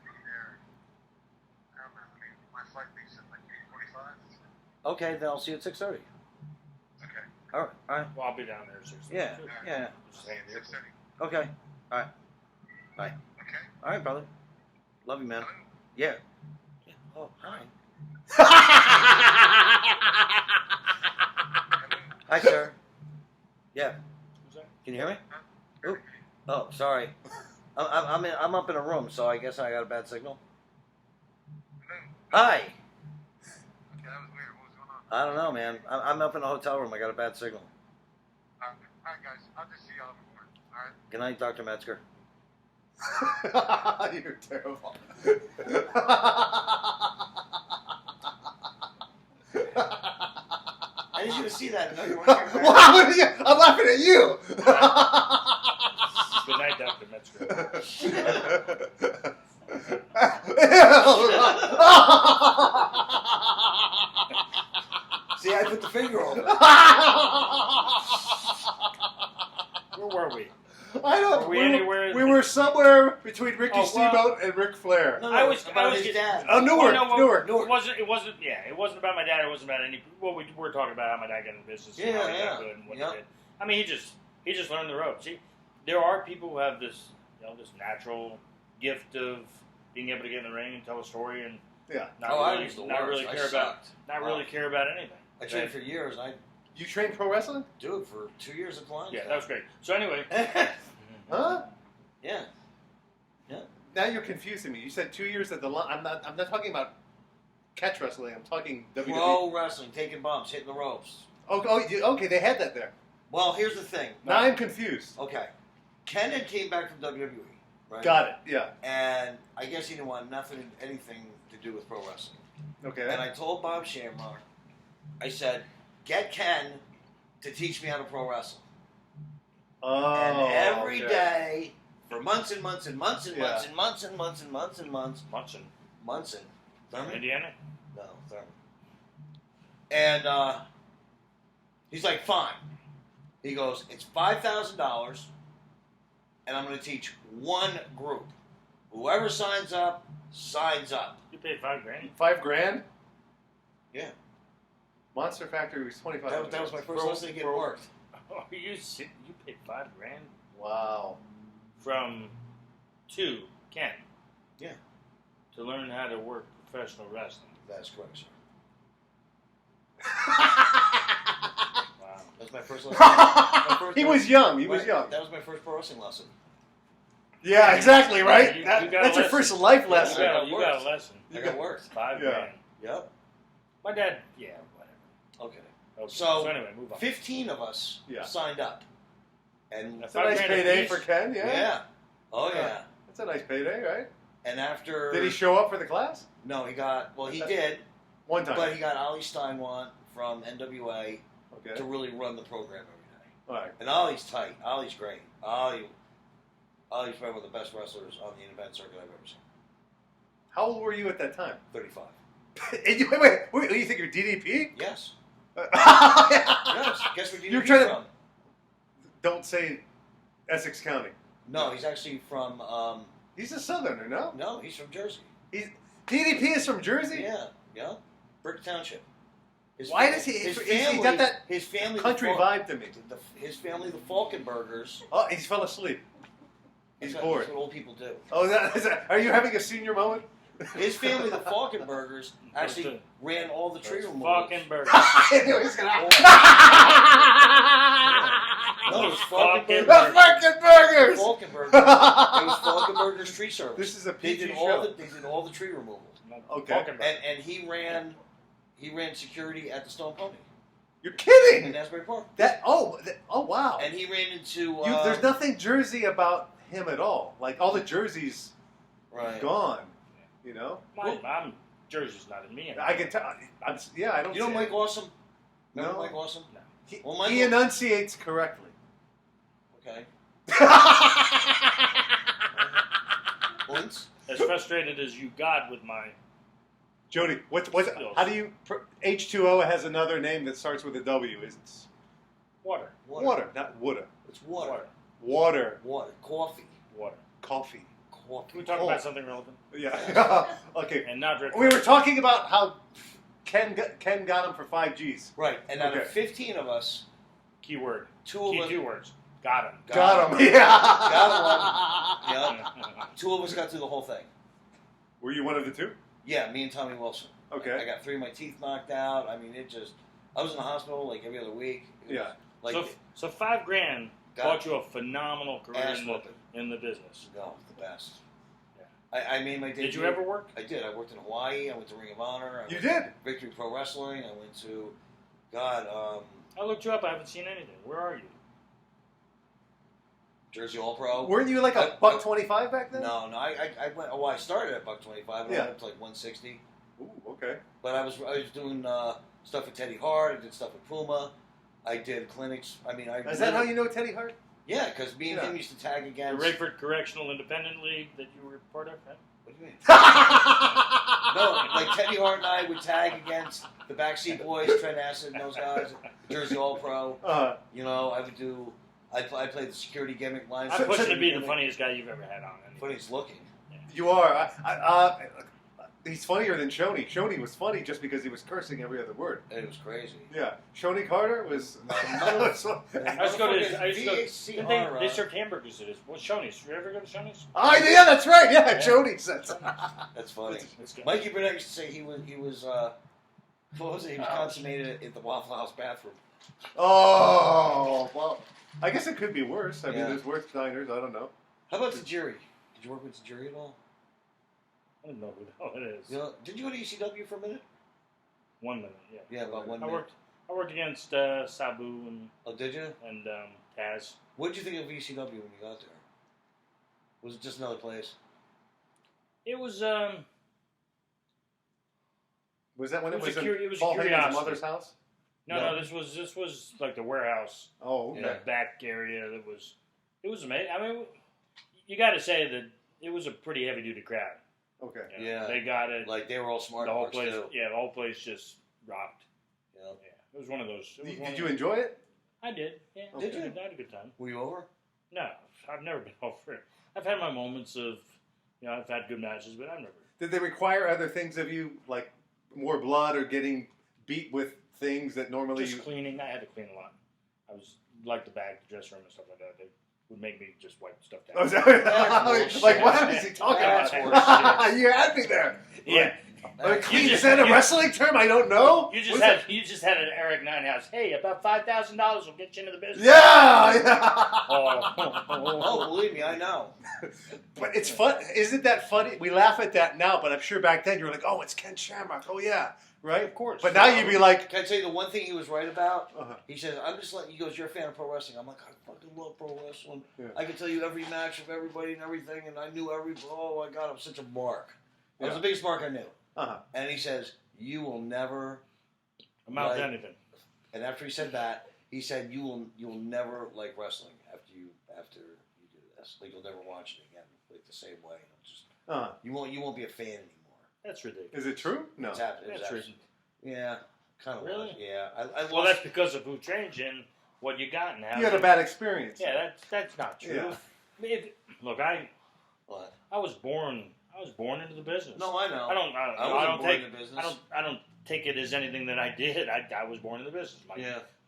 S4: be there. I don't know. I mean, my flight leaves at like 8:45.
S1: Okay, then I'll see you at 6:30.
S4: Okay.
S1: All right.
S3: Well, I'll be down there at 6.
S1: Yeah.
S3: Just hanging here.
S4: 6:30.
S1: Okay. All right. Bye.
S4: Okay.
S1: All right, brother. Love you, man.
S4: Hello?
S1: Yeah. Oh, hi. Hi, sir. Yeah.
S3: Who's that?
S1: Can you hear me? Oop. Oh, sorry. I'm up in a room, so I guess I got a bad signal.
S4: Hello?
S1: Hi.
S4: Okay, that was weird. What was going on?
S1: I don't know, man. I'm up in a hotel room. I got a bad signal.
S4: All right, guys. I'll just see y'all in the morning. All right.
S1: Good night, Dr. Metzger.
S2: You're terrible.
S1: I didn't even see that.
S2: Wow, I'm laughing at you.
S3: Good night, Dr. Metzger.
S1: See, I put the finger over it.
S3: Where were we?
S2: I don't.
S3: Were we anywhere?
S2: We were somewhere between Ricky
S3: Oh, well-
S2: Steamboat and Ric Flair.
S1: No,
S3: I was
S1: about his
S3: getting-
S1: dad.
S2: Oh, Newark. Newark.
S3: It wasn't. Yeah, it wasn't about my dad. It wasn't about any. Well, we were talking about how my dad got in the business. And how he got good and what he did. I mean, he just learned the ropes. There are people who have this, this natural gift of being able to get in the ring and tell a story and
S2: Yeah.
S1: I was the worst. I
S3: really care about anything.
S1: I trained for years, and I
S2: You trained pro wrestling?
S1: do it for 2 years at Lions.
S3: Yeah, that was great. So anyway,
S2: Huh?
S1: Yeah.
S2: Now you're confusing me. You said 2 years at the I'm not talking about catch wrestling. I'm talking WWE.
S1: Pro wrestling, taking bumps, hitting the ropes.
S2: Okay, they had that there.
S1: Well, here's the thing.
S2: Now I'm confused.
S1: Okay. Ken had came back from WWE, right?
S2: Got it. Yeah.
S1: And I guess he didn't want anything to do with pro wrestling.
S2: Okay.
S1: And I told Bob Shamrock, I said, get Ken to teach me how to pro wrestle. And every day, for months and months and months and months and months and months and months and months. Munson. Thurman?
S3: Indiana.
S1: No, Thurman. And he's like, fine. He goes, it's $5,000, and I'm going to teach one group. Whoever signs up, signs up.
S3: You paid $5,000.
S2: $5,000?
S1: Yeah.
S2: Monster Factory was $2,500.
S1: That was my first lesson to get worked.
S3: Oh, you paid $5,000
S2: Wow.
S3: from Ken.
S1: Yeah.
S3: To learn how to work professional wrestling.
S1: That's correct, sir.
S3: Wow.
S1: That's my first lesson.
S2: He was young. He was
S1: Right.
S2: young.
S1: That was my first pro wrestling lesson.
S2: Yeah, exactly, right?
S3: You got a
S2: That's your
S3: lesson.
S2: first life lesson.
S3: You got a lesson.
S1: I got worked.
S3: $5,000.
S1: Yep.
S3: My dad, whatever.
S1: Okay.
S3: Okay.
S1: So
S3: anyway, move on.
S1: 15 of us signed up. And
S2: That's a nice
S3: $5,000
S2: payday
S3: apiece?
S2: for Ken,
S1: yeah. Oh, yeah.
S2: That's a nice payday, right?
S1: And after...
S2: Did he show up for the class?
S1: No, he did.
S2: One time.
S1: But he got Ollie Steinwant from NWA
S2: Okay.
S1: to really run the program every day.
S2: All right.
S1: And Ollie's tight. Ollie's great. Ollie's probably one of the best wrestlers on the event circuit I've ever seen.
S2: How old were you at that time?
S1: 35.
S2: Wait, you think you're DDP?
S1: Yes.
S2: Yeah.
S1: Yes. Guess where
S2: You're
S1: DDP's
S2: trying to-
S1: from?
S2: Don't say Essex County.
S1: No, he's actually from...
S2: He's a Southerner, no?
S1: no, he's from Jersey.
S2: DDP is from Jersey?
S1: Yeah. Brick Township.
S2: Why does he...
S1: His
S2: he's
S1: family...
S2: got that
S1: his family...
S2: country vibe to me.
S1: His family, the Falkenbergers...
S2: Oh, he fell asleep. He's bored.
S1: That's what old people do.
S2: Oh, are you having a senior moment?
S1: His family, the Falkenbergers, actually ran all the tree removals.
S3: Fucking burger.
S2: I knew he was gonna...
S1: No, it was
S3: Fucking
S1: Falkenbergers.
S2: The fucking burgers!
S1: Falkenbergers. It was Falkenbergers Tree Service.
S2: This is a
S1: They
S2: PG
S1: did
S2: show.
S1: they did all the tree removals.
S2: Okay.
S1: And he ran security at the Stone Pony
S2: You're
S1: in
S2: kidding!
S1: Asbury Park.
S2: Oh wow.
S1: And he ran into
S2: There's nothing Jersey about him at all. Like, all the jerseys
S1: right.
S2: gone. You know?
S3: I'm Jersey's not in me anymore.
S2: I can tell. I don't
S1: You know
S2: see
S1: Mike
S2: it.
S1: Awesome? Remember
S2: No.
S1: Mike Awesome?
S3: No.
S2: He,
S1: Well, Michael-
S2: he enunciates correctly.
S1: Okay. Points?
S3: As frustrated as you got with my...
S2: Jody, how do you... H2O has another name that starts with a W. It's
S3: Water.
S2: water, not woulda.
S1: It's water.
S2: Water.
S1: Water. Coffee.
S3: Water.
S2: Coffee.
S1: Coffee.
S3: Can we talk about something relevant?
S2: Yeah. Okay.
S3: And not Rick.
S2: We were talking about how Ken got him for 5Gs.
S1: Right. And out
S2: Okay.
S1: of 15 of us,
S3: Keyword.
S1: two of us...
S3: Two words. Got him.
S2: Got him. Yeah.
S1: Got one. Yep. Two of us got through the whole thing.
S2: Were you one of the two?
S1: Yeah, me and Tommy Wilson.
S2: Okay.
S1: I got 3 of my teeth knocked out. I mean, I was in the hospital like every other week. It
S2: Yeah.
S1: was, like,
S3: So $5,000 bought you a phenomenal career
S1: ass whooping.
S3: in the business.
S1: No, the best.
S3: Yeah.
S1: I made my debut.
S3: Did you ever work?
S1: I did. I worked in Hawaii. I went to Ring of Honor.
S2: You
S1: went
S2: did?
S1: to Victory Pro Wrestling. I went to,
S3: I looked you up. I haven't seen anything. Where are you?
S1: Jersey All Pro.
S2: Weren't you like a $1.25 back then?
S1: No. I went. Oh, I started at $1.25 and
S2: Yeah.
S1: I went up to like 160.
S2: Ooh, okay.
S1: But I was doing stuff with Teddy Hart. I did stuff with Puma. I did clinics. I mean,
S2: Is that how you know Teddy Hart?
S1: Yeah, because me and him used to tag
S3: The
S1: against.
S3: Rayford Correctional Independent League that you were part of? Huh?
S1: What do you mean? No, like Teddy Hart and I would tag against the Backseat Boys, Trent Acid, and those guys. Jersey All Pro. You know, I would do. I played the security gimmick line.
S3: I'm pushing to be the
S1: gimmick.
S3: funniest guy you've ever had on.
S1: Funniest looking.
S2: You are. He's funnier than Shoney. Shoney was funny just because he was cursing every other word.
S1: It was crazy.
S2: Yeah. Shoney Carter was...
S3: I used to go
S1: VHC
S3: didn't
S1: horror.
S3: they serve hamburgers at this. Well, Shoney's. You ever go to Shoney's?
S2: Oh, yeah, that's right. Yeah,
S3: Yeah.
S2: Shoney's. That's
S1: That's funny.
S3: That's good.
S1: Mikey Burnett used to say he was what was it? He was consummated at the Waffle House bathroom.
S2: Oh, well, I guess it could be worse. I mean,
S1: Yeah.
S2: there's worse diners. I don't know.
S1: How about Tajiri? Did you work with Tajiri at all?
S3: I don't know who the hell it is.
S1: You know, did you go to ECW for a minute?
S3: 1 minute, yeah.
S1: Yeah, about 1
S3: I
S1: minute.
S3: worked against Sabu and
S1: Oh, did you?
S3: Taz.
S1: What did you think of ECW when you got there? Was it just another place?
S3: It was
S2: Was that when
S3: It
S2: it
S3: was
S2: was
S3: a
S2: in
S3: curi- it was a
S2: Paul Heyman's
S3: curiosity.
S2: mother's house?
S3: no. This was like the warehouse,
S2: Oh, okay.
S3: the back area. It was amazing. I mean, you got to say that it was a pretty heavy duty crowd.
S2: Okay.
S3: You know,
S1: Yeah.
S3: they got it.
S1: Like they were all smart
S3: The whole
S1: marks
S3: place,
S1: too.
S3: yeah, the whole place just rocked.
S1: You know?
S3: Yeah, it was one of those.
S2: Did you enjoy it?
S3: I did. Yeah,
S1: Did you?
S3: I had a good time.
S1: Were you over?
S3: No, I've never been over it. I've had my moments of You know, I've had good matches, but I've never.
S2: Did they require other things of you, like more blood or getting beat with things that normally
S3: Just
S2: you...
S3: cleaning. I had to clean a lot. I was like the bag, the dressing room, and stuff like that. They would make me just wipe stuff down.
S2: Oh, like, what is he talking
S3: That's
S2: about? You had me there.
S3: Yeah.
S2: Like,
S3: You
S2: is
S3: just-
S2: that a
S3: you-
S2: wrestling term? I don't know.
S3: You just had an Eric Ninehouse. Hey, about $5,000 will get you into the business.
S2: Yeah.
S1: Oh, believe me, I know.
S2: But it's fun. Isn't that funny? We laugh at that now, but I'm sure back then you were like, "Oh, it's Ken Shamrock." Oh yeah, right.
S3: Of course.
S2: But now you'd be like,
S1: Can I tell you the one thing he was right about?
S2: Uh-huh.
S1: He says, "I'm just letting." He goes, "You're a fan of pro wrestling." I'm like, "I fucking love pro wrestling.
S2: Yeah.
S1: I can tell you every match of everybody and everything, and I knew every. Oh my god, I'm such a mark. I was
S2: Yeah.
S1: the biggest mark I knew."
S2: Uh-huh.
S1: And he says, "You will never
S3: amount to
S1: like-"
S3: anything.
S1: And after he said that, he said, "You will never like wrestling after you do this. Like you'll never watch it again, like the same way. It'll just you won't be a fan anymore."
S3: That's ridiculous.
S2: Is it true? No.
S1: It's happening.
S3: That's true.
S1: Yeah, kind of.
S3: Really?
S1: Was. Yeah. I
S3: Well, that's because of who trained you and what you got now.
S2: You had a bad experience.
S3: Yeah, that's not true.
S2: Yeah.
S3: Look,
S1: What?
S3: I was born into the business.
S1: No, I know.
S3: I don't
S1: wasn't born
S3: take
S1: in the business.
S3: I don't take it as anything that I did. I was born in the business.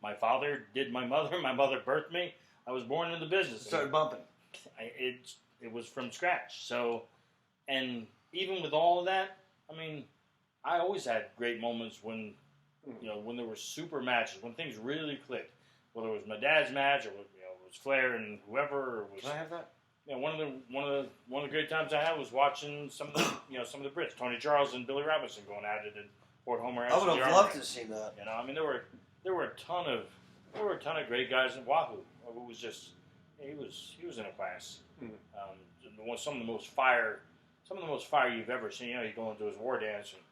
S3: My father did my mother. My mother birthed me. I was born in the business.
S1: Started bumping.
S3: It was from scratch. So, and even with all of that, I mean, I always had great moments when, when there were super matches, when things really clicked. Whether it was my dad's match or it was Flair and whoever. Or was,
S1: Can I have that?
S3: one of the great times I had was watching some of the some of the Brits, Tony Charles and Billy Robinson going at it in Fort Homer.
S1: I would have loved to see that.
S3: I mean, there were a ton of great guys in Wahoo who was just he was in a class. Some of the most fire you've ever seen. You go into his war dance and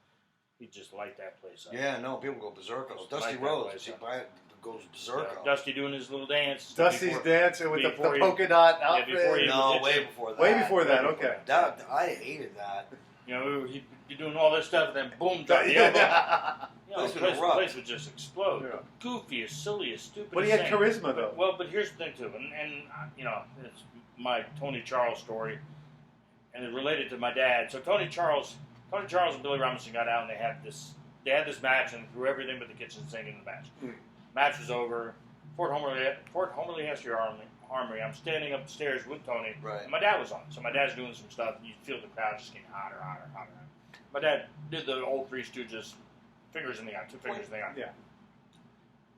S3: he just light that place up.
S1: Yeah, no, people go berserk. Dusty
S3: Like
S1: Rhodes goes berserk.
S3: Dusty doing his little dance.
S2: Dusty's dancing with the
S3: before
S2: polka dot outfit.
S3: before he-
S1: No, way before that.
S2: Way before that. Okay.
S1: I hated that.
S3: He'd be doing all this stuff, and then boom, drop the elbow. The place would just explode.
S2: Yeah.
S3: Goofiest, silliest, stupidest.
S2: But he had
S3: thing.
S2: charisma, though.
S3: Well, but here's the thing too, and it's my Tony Charles story, and it's related to my dad. So Tony Charles and Billy Robinson got out, and they had this match, and threw everything but the kitchen sink in the match. Match was over. Fort Homerly has your armory. I'm standing up the stairs with Tony.
S1: Right.
S3: And my dad was on. So my dad's doing some stuff. You feel the crowd just getting hotter. My dad did the old Three Stooges, fingers in the eye, two fingers in the eye.
S2: Yeah.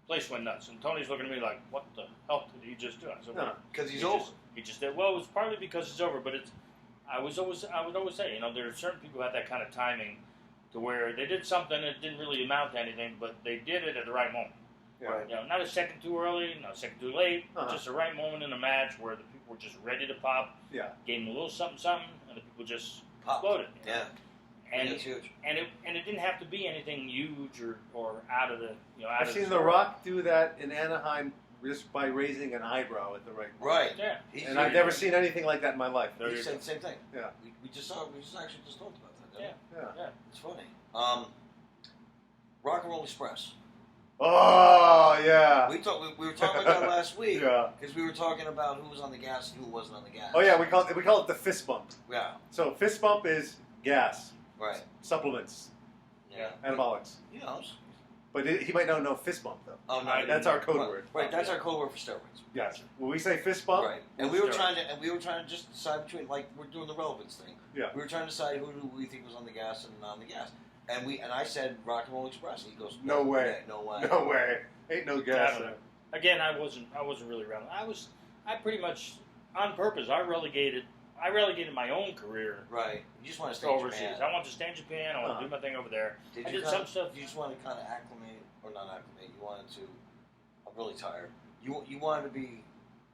S3: Place went nuts. And Tony's looking at me like, what the hell did he just do? I said,
S1: No, because he's over.
S3: He just did. Well, it was partly because it's over, but I would always say, there are certain people who have that kind of timing to where they did something that didn't really amount to anything, but they did it at the right moment.
S2: Yeah.
S1: Right.
S3: Not a second too early, not a second too late, just the right moment in a match where the people were just ready to pop.
S2: Yeah.
S3: Gave them a little something, and the people just
S1: Pop.
S3: exploded.
S1: Yeah.
S3: And
S1: it's huge.
S3: And it didn't have to be anything huge or out of the
S2: I've seen The Rock do that in Anaheim just by raising an eyebrow at the right moment.
S1: Right.
S3: Yeah.
S2: And I've never seen anything like that in my life.
S1: He said the same thing.
S2: Yeah.
S1: We just actually just talked about that. Didn't
S3: Yeah.
S1: It's funny. Rock and Roll Express.
S2: Oh yeah.
S1: We were talking about that last week.
S2: Yeah.
S1: Because we were talking about who was on the gas and who wasn't on the gas.
S2: Oh yeah, we call it the fist bump.
S1: Yeah.
S2: So fist bump is gas,
S1: Right.
S2: supplements,
S1: Yeah.
S2: anabolics.
S1: He knows.
S2: But he might not know fist bump though.
S1: Oh no.
S2: That's our code word.
S1: Right. That's our code word for steroids.
S2: Yes. When we say fist bump,
S1: Right. And we were trying to just decide between, like, we're doing the relevance thing.
S2: Yeah.
S1: We were trying to decide who we think was on the gas and not on the gas. And I said Rock and Roll Express. And he goes,
S2: No way.
S1: No way.
S2: No way. Ain't no gas.
S3: I don't know. Again, I wasn't really relevant. I pretty much on purpose. I relegated my own career
S1: Right. You just want to
S3: to
S1: stay in
S3: overseas.
S1: Japan.
S3: I want to stay in Japan. I want to do my thing over there. I did some stuff.
S1: You just want to kind of acclimate, or not acclimate. You wanted to. I'm really tired. You wanted to be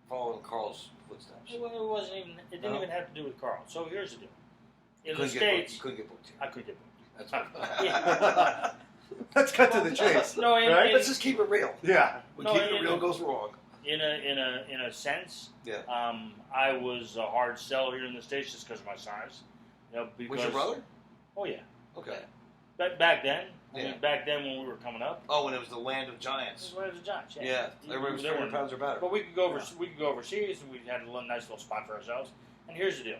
S1: following Carl's footsteps.
S3: It wasn't even. It didn't even have to do with Carl. So here's the deal. In the
S1: Couldn't get
S3: States,
S1: booked. You couldn't get booked here.
S3: I couldn't get booked.
S1: That's what
S3: Yeah.
S2: Let's cut to the chase.
S3: No,
S2: right?
S1: Let's just keep it real.
S2: Yeah.
S1: When
S3: No,
S1: keeping it real goes wrong.
S3: In a sense,
S1: Yeah.
S3: I was a hard sell here in the States just because of my size. Because,
S1: Was your brother?
S3: Oh yeah.
S1: Okay.
S3: Back then. I
S1: Yeah.
S3: mean, back then when we were coming up.
S1: Oh, when it was the land of
S3: This
S1: giants.
S3: is where the Giants.
S1: Yeah. Everybody was 200 pounds or better.
S3: But we could go overseas, and we had a nice little spot for ourselves. And here's the deal: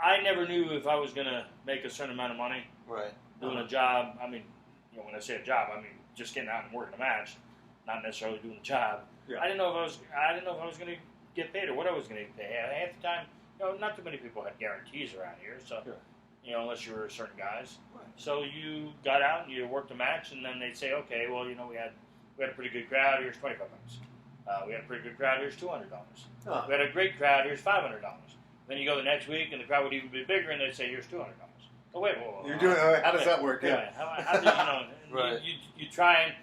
S3: I never knew if I was going to make a certain amount of money
S1: Right.
S3: doing a job. I mean, when I say a job, I mean just getting out and working a match, not necessarily doing the job.
S2: Yeah.
S3: I didn't know if I was going to get paid or what I was going to get paid. Half the time, not too many people had guarantees around here, so unless you were certain guys.
S1: Right.
S3: So you got out and you worked a match, and then they'd say, okay, well, we had a pretty good crowd. Here's $25. We had a pretty good crowd. Here's $200. We had a great crowd. Here's $500. Then you go the next week, and the crowd would even be bigger, and they'd say, "Here's $200." Oh wait, whoa.
S2: You're doing. How does that work?
S3: Yeah. How do
S1: Right.
S3: you try and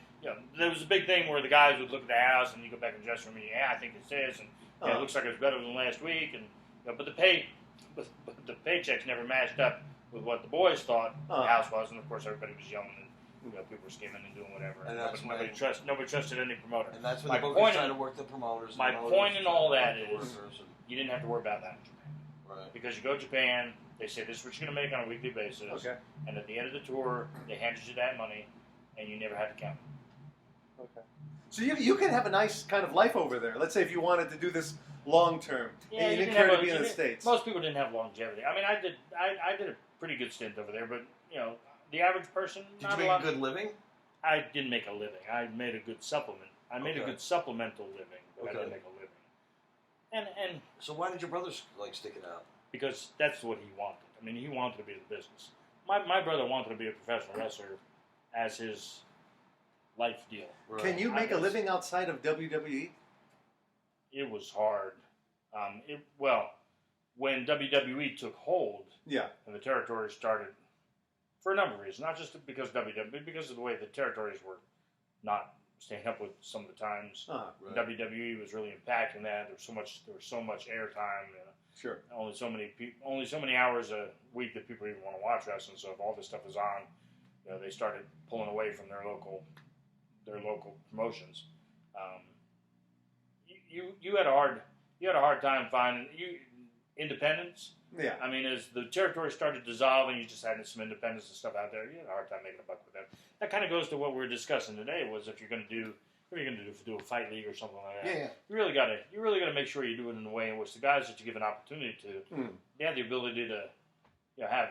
S3: there was a big thing where the guys would look at the house, and you go back and dress room, and I think it's this, and it looks like it's better than last week, and but the paychecks never matched up with what the boys thought the house was, and of course everybody was young and people were skimming and doing whatever.
S1: And that's
S3: nobody trusted any promoter.
S1: And that's when the bookers trying to work the promoters.
S3: My point in all that is you didn't have to worry about that.
S1: Right.
S3: Because you go to Japan, they say this is what you're going to make on a weekly basis.
S2: Okay.
S3: And at the end of the tour, they handed you that money, and you never had to count it.
S2: Okay. So you can have a nice kind of life over there. Let's say if you wanted to do this long term,
S3: Yeah,
S2: and you didn't care to be in the States.
S3: Most people didn't have longevity. I mean, I did a pretty good stint over there, but the average person.
S1: Did you make a good living?
S3: I didn't make a living. I made a good supplement. I made a good supplemental living, but I didn't make a living. And
S1: so why did your brothers stick it out?
S3: Because that's what he wanted. I mean, he wanted to be in the business. My brother wanted to be a professional wrestler as his life deal.
S2: Right. Can you make a living outside of WWE?
S3: It was hard. When WWE took hold, and the territories started, for a number of reasons, not just because WWE, because of the way the territories were not staying up with some of the times.
S2: Right.
S3: WWE was really impacting that. There was so much airtime.
S2: Sure.
S3: Only so many hours a week that people even want to watch wrestling. So if all this stuff is on, they started pulling away from their local promotions. You had a hard time finding independence.
S2: Yeah.
S3: I mean, as the territory started dissolving, you just had some independence and stuff out there. You had a hard time making a buck with that. That kind of goes to what we were discussing today. Was if you're going to do a fight league or something like that.
S1: Yeah.
S3: You really got to make sure you do it in a way in which the guys that you give an opportunity to, they have the ability to, have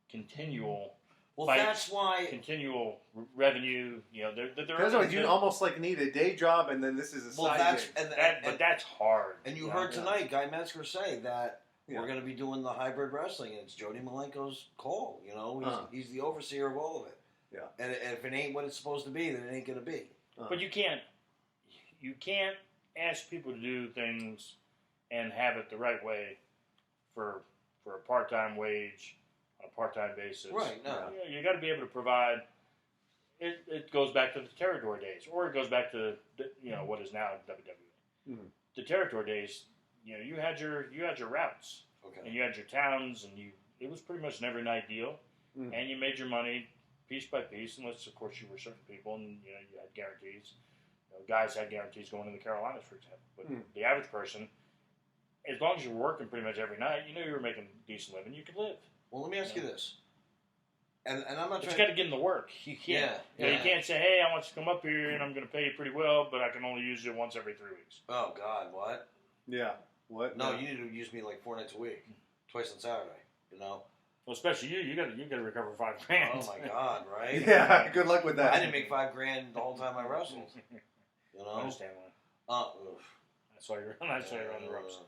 S3: continual.
S1: Well,
S3: fights,
S1: that's why
S3: continual revenue.
S2: Because you almost need a day job, and then this is a side gig.
S3: But that's hard.
S1: And you heard tonight Guy Metzger say that we're going to be doing the hybrid wrestling, and it's Jody Malenko's call. He's the overseer of all of it.
S2: Yeah.
S1: And if it ain't what it's supposed to be, then it ain't going to be.
S3: But you can't ask people to do things and have it the right way for a part-time wage on a part-time basis.
S1: Right. No.
S3: You got to be able to provide. It goes back to the territory days, or it goes back to what is now WWE.
S2: Mm-hmm.
S3: The territory days. You had your routes, and you had your towns, and it was pretty much an every night deal, and you made your money piece by piece, unless of course you were certain people, and you had guarantees. Guys had guarantees going to the Carolinas, for example, but the average person, as long as you were working pretty much every night, you were making a decent living, you could live.
S1: Well, let me ask you this, and I'm not.
S3: But you got to get in the work. You can't. You can't say, "Hey, I want you to come up here, and I'm going to pay you pretty well, but I can only use you once every 3 weeks."
S1: Oh God, what?
S2: Yeah. What?
S1: No, you need to use me 4 nights a week, twice on Saturday. Well,
S3: especially you got to recover $5,000.
S1: Oh my God, right?
S2: Yeah. Good luck with that.
S1: I didn't make $5,000 the whole time I wrestled.
S3: I understand why. That's why you're on the ropes.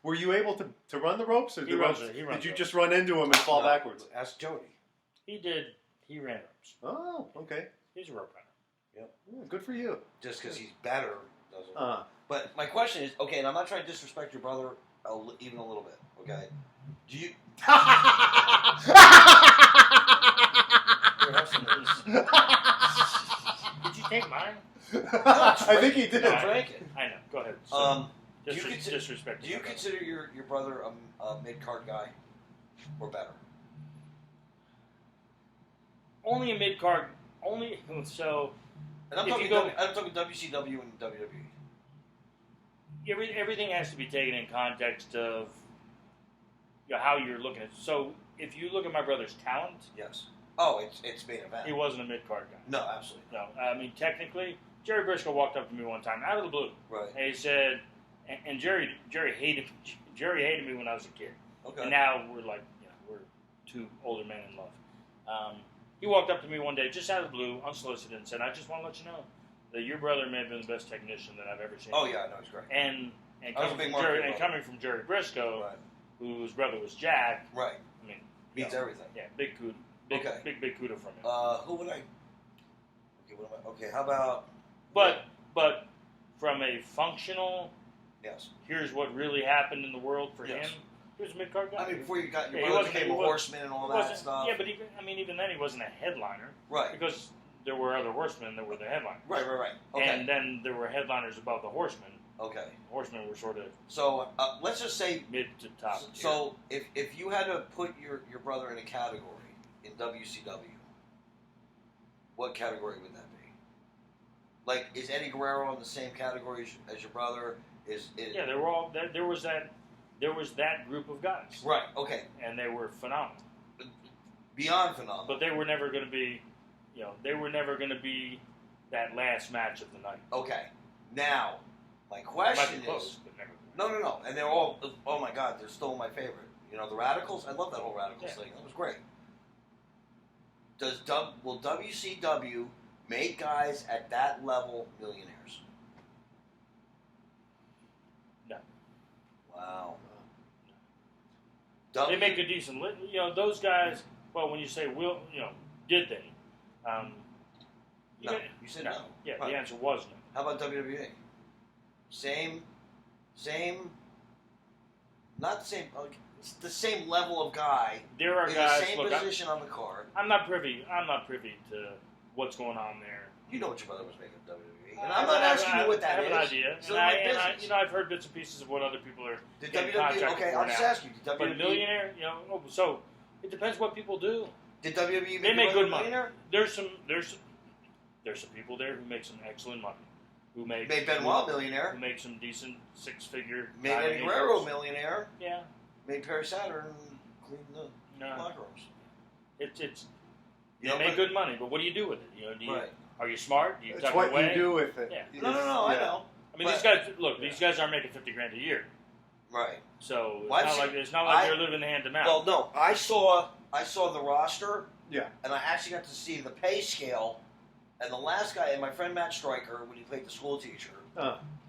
S2: Were you able to run the ropes, or
S3: He runs the
S2: did you
S3: ropes.
S2: just run into him and fall backwards?
S1: Ask Jody.
S3: He did. He ran ropes.
S2: Oh, okay.
S3: He's a rope runner.
S1: Yep.
S2: Yeah, good for you.
S1: Just because he's better doesn't. But my question is, okay, and I'm not trying to disrespect your brother even a little bit. Okay. Do you?
S3: Did you take mine?
S2: I think he did.
S1: No, drank it.
S3: I know. Go ahead.
S1: Disrespect. Do you consider your brother a mid-card guy, or better?
S3: Only a mid-card. Only so.
S1: And I'm talking WCW and WWE.
S3: Everything has to be taken in context of how you're looking at it. So if you look at my brother's talent,
S1: yes. Oh, it's main event.
S3: He wasn't a mid-card guy.
S1: No, absolutely.
S3: No, I mean technically, Jerry Briscoe walked up to me one time out of the blue.
S1: Right.
S3: And he said, And Jerry hated me when I was a kid.
S1: Okay.
S3: And now we're like, we're two older men in love. He walked up to me one day, just out of the blue, unsolicited, and said, "I just want to let you know that your brother may have been the best technician that I've ever seen."
S1: Oh yeah, no, he's great.
S3: And
S1: I was a big Mark fan.
S3: coming from Jerry Briscoe,
S1: Right.
S3: whose brother was Jack.
S1: Right.
S3: I mean,
S1: Beats everything.
S3: Yeah, big kudo.
S1: Okay.
S3: Big kudo from him.
S1: Who would I? Okay, what am I? Okay, how about?
S3: But from a functional,
S1: Yes.
S3: here's what really happened in the world for
S1: Yes.
S3: him. He was a mid-card guy.
S1: I mean, before you got your
S3: Yeah,
S1: brother became a horseman and all that stuff.
S3: Yeah, but even then he wasn't a headliner.
S1: Right.
S3: Because there were other horsemen that were the headliners.
S1: Right. Okay.
S3: And then there were headliners above the horsemen.
S1: Okay.
S3: The horsemen were sort of
S1: So let's just say
S3: mid to top.
S1: So if you had to put your brother in a category in WCW, what category would that be? Like, is Eddie Guerrero in the same category as your brother?
S3: Yeah, they were all. There was that group of guys.
S1: Right. Okay.
S3: And they were phenomenal.
S1: Beyond phenomenal.
S3: But they were never going to be, they were never going to be that last match of the night.
S1: Okay. Now, my question is,
S3: close, but never.
S1: No, and they're all, oh my God, they're still my favorite. The Radicals. I love that whole Radicals thing. That was great. Will WCW make guys at that level millionaires?
S3: No.
S1: Wow.
S3: They make a decent, those guys. Well, when you say did they?
S1: No, you said no.
S3: Yeah,
S1: Right.
S3: the answer was no.
S1: How about WWE? Same, not the same. It's the same level of guy.
S3: There are
S1: in
S3: guys.
S1: the same position on the card.
S3: I'm not privy to what's going on there.
S1: You know what your brother was making at WWE, and I'm not asking you what that is.
S3: I have an idea.
S1: It's my business.
S3: I've heard bits and pieces of what other people are.
S1: Did
S3: getting
S1: WWE?
S3: contracted
S1: Okay,
S3: for
S1: I'll just
S3: now.
S1: ask you. Did
S3: But
S1: WWE?
S3: a millionaire, so it depends what people do.
S1: Did WWE?
S3: They make good money.
S1: Millionaire?
S3: There's some people there who make some excellent money. Who made
S1: Benoit millionaire.
S3: Who make some decent six-figure.
S1: Made Eddie Guerrero millionaire.
S3: Yeah.
S1: Made Perry Saturn clean the locker rooms.
S3: It's they make good money, but what do you do with it?
S1: Right.
S3: Are you smart? Do you
S2: It's
S3: tuck
S2: what
S3: it away?
S2: you do with it.
S3: Yeah.
S1: No, I know.
S3: I mean, these guys. Look, these guys aren't making $50,000 a year.
S1: Right.
S3: So
S1: Well,
S3: it's not like they're living hand to mouth.
S1: Well, no, I saw the roster.
S2: Yeah.
S1: And I actually got to see the pay scale. And the last guy, and my friend Matt Stryker, when he played the school teacher,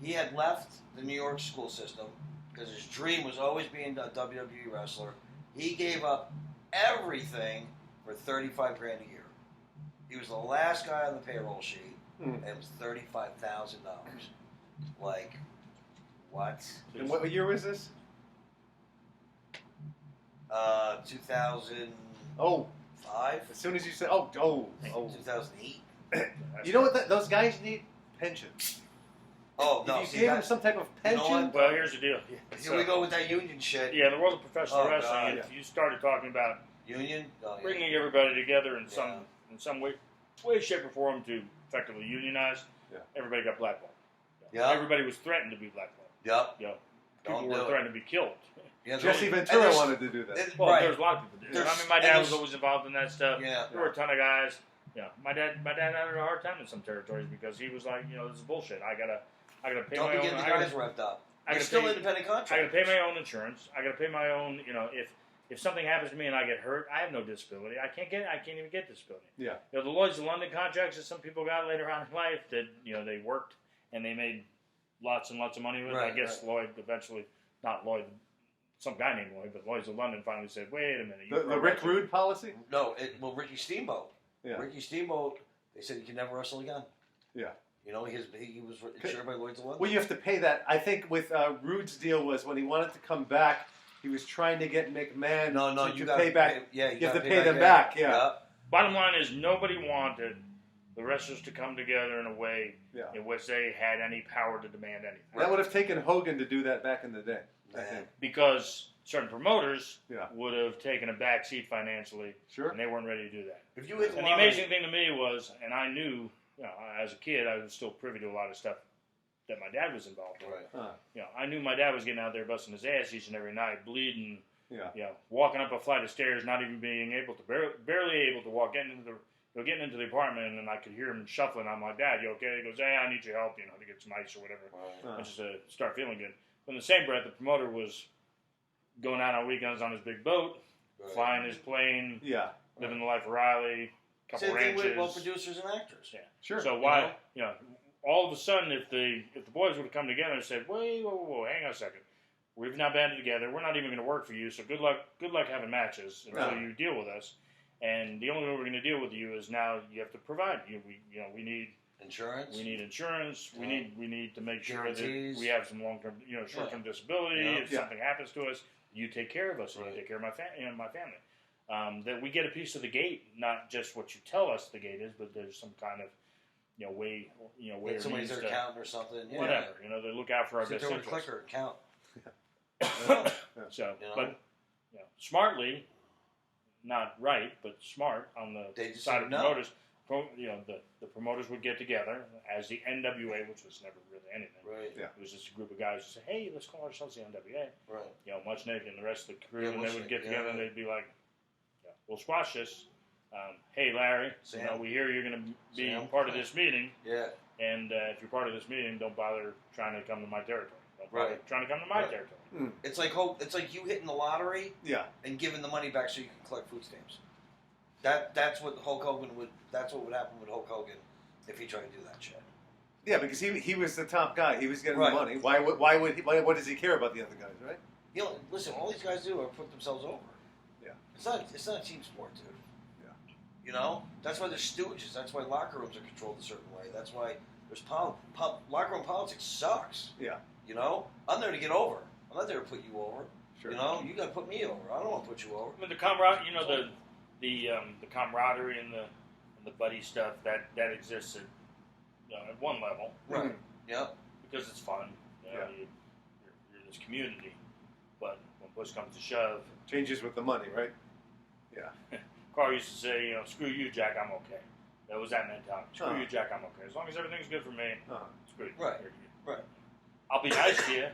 S1: he had left the New York school system because his dream was always being a WWE wrestler. He gave up everything for $35,000 a year. He was the last guy on the payroll sheet, and it was $35,000. Like, what?
S2: And what year was this?
S1: 2005.
S2: Oh, as soon as you said,
S1: 2008.
S2: You know what? Those guys need pensions.
S1: Oh no!
S2: If you gave them some type of pension.
S3: Well, here's the deal.
S1: Here we go with that union shit.
S3: Yeah, in the world of professional wrestling,
S1: God.
S3: if you started talking about
S1: union,
S3: bringing everybody together in some way, shape, or form to effectively unionize, everybody got blackballed.
S1: Yeah.
S3: Everybody was threatened to be blackballed.
S1: Yep.
S3: Yeah. People were threatened to be killed.
S1: Yeah,
S2: Jesse Ventura wanted to do that.
S3: Well, there's a lot of people did. I mean, my dad was always involved in that stuff.
S1: Yeah.
S3: There were a ton of guys. Yeah, my dad had a hard time in some territories because he was like, this is bullshit. I gotta pay
S1: Don't
S3: my
S1: be
S3: own.
S1: getting the guys revved up. They're still independent contractors.
S3: I gotta pay my own insurance. I gotta pay my own. If something happens to me and I get hurt, I have no disability. I can't even get disability.
S2: Yeah.
S3: The Lloyd's of London contracts that some people got later on in life that they worked and they made lots and lots of money with.
S1: Right,
S3: I guess Lloyd eventually, not Lloyd. Some guy named Lloyd, but Lloyd's of London finally said, "Wait a minute."
S2: The Rick Rude policy?
S1: No, Ricky Steamboat.
S2: Yeah.
S1: Ricky Steamboat. They said he could never wrestle again.
S2: Yeah.
S1: He was insured by Lloyd's of London.
S2: Well, you have to pay that. I think with Rude's deal was when he wanted to come back, he was trying to get McMahon to pay back. You have to pay them back. Yeah.
S3: Bottom line is nobody wanted the wrestlers to come together in a way in which they had any power to demand anything.
S2: That would have taken Hogan to do that back in the day. I think.
S3: Because certain promoters would have taken a back seat financially, and they weren't ready to do that. And the amazing thing to me was, and I knew, as a kid, I was still privy to a lot of stuff that my dad was involved in.
S1: Right.
S3: I knew my dad was getting out there busting his ass each and every night, bleeding, walking up a flight of stairs, not even being able to, barely able to walk getting into the apartment, and I could hear him shuffling. I'm like, "Dad, you okay?" He goes, "Hey, I need your help, to get some ice or whatever, and just to start feeling good." in the same breath, the promoter was going out on weekends on his big boat, flying his plane, living the life of Riley, couple
S1: Same
S3: ranches.
S1: thing with producers and actors.
S3: Yeah,
S2: sure.
S3: So why, all of a sudden, if the boys would have come together and said, whoa, hang on a second, we've now banded together. We're not even going to work for you. So good luck having matches until you deal with us. And the only way we're going to deal with you is now you have to provide. We need insurance. We need insurance. We need to make sure that we have some long-term, short-term disability. If something happens to us, you take care of us, and you take care of my family. That we get a piece of the gate, not just what you tell us the gate is, but there's some kind of way
S1: somebody's their accountant or something.
S3: Whatever. They look out for our best interest.
S1: Clicker count.
S3: So, but smartly, not right, but smart on the side of promoters. The promoters would get together as the NWA, which was never really anything.
S1: Right.
S3: Yeah. It was just a group of guys who say, "Hey, let's call ourselves the NWA."
S1: Right.
S3: Muchnick and the rest of the crew, and they would get together and they'd be like, "We'll squash this. Hey, Larry, we hear you're going to be part of this meeting.
S1: Yeah.
S3: And if you're part of this meeting, don't bother trying to come to my territory. Don't bother trying to come to my territory."
S1: Mm. It's like you hitting the lottery.
S2: Yeah.
S1: And giving the money back so you can collect food stamps. That's what Hulk Hogan would. That's what would happen with Hulk Hogan if he tried to do that shit.
S2: Yeah, because he was the top guy. He was getting the money. Why what does he care about the other guys, right?
S1: Listen. All these guys do are put themselves over.
S2: Yeah.
S1: It's not a team sport, dude.
S2: Yeah.
S1: That's why there's stooges. That's why locker rooms are controlled a certain way. That's why there's locker room politics sucks.
S2: Yeah.
S1: I'm there to get over. I'm not there to put you over.
S2: Sure.
S1: You got to put me over. I don't want to put you over.
S3: I mean, the camaraderie and the buddy stuff that exists at one level,
S1: right? Yeah,
S3: because it's fun. You're in this community, but when push comes to shove,
S2: changes with the money, right? Yeah.
S3: Carl used to say, "Screw you, Jack, I'm okay." That was that mentality. Screw you, Jack, I'm okay. As long as everything's good for me, screw you.
S1: Right.
S3: I'll be nice to you.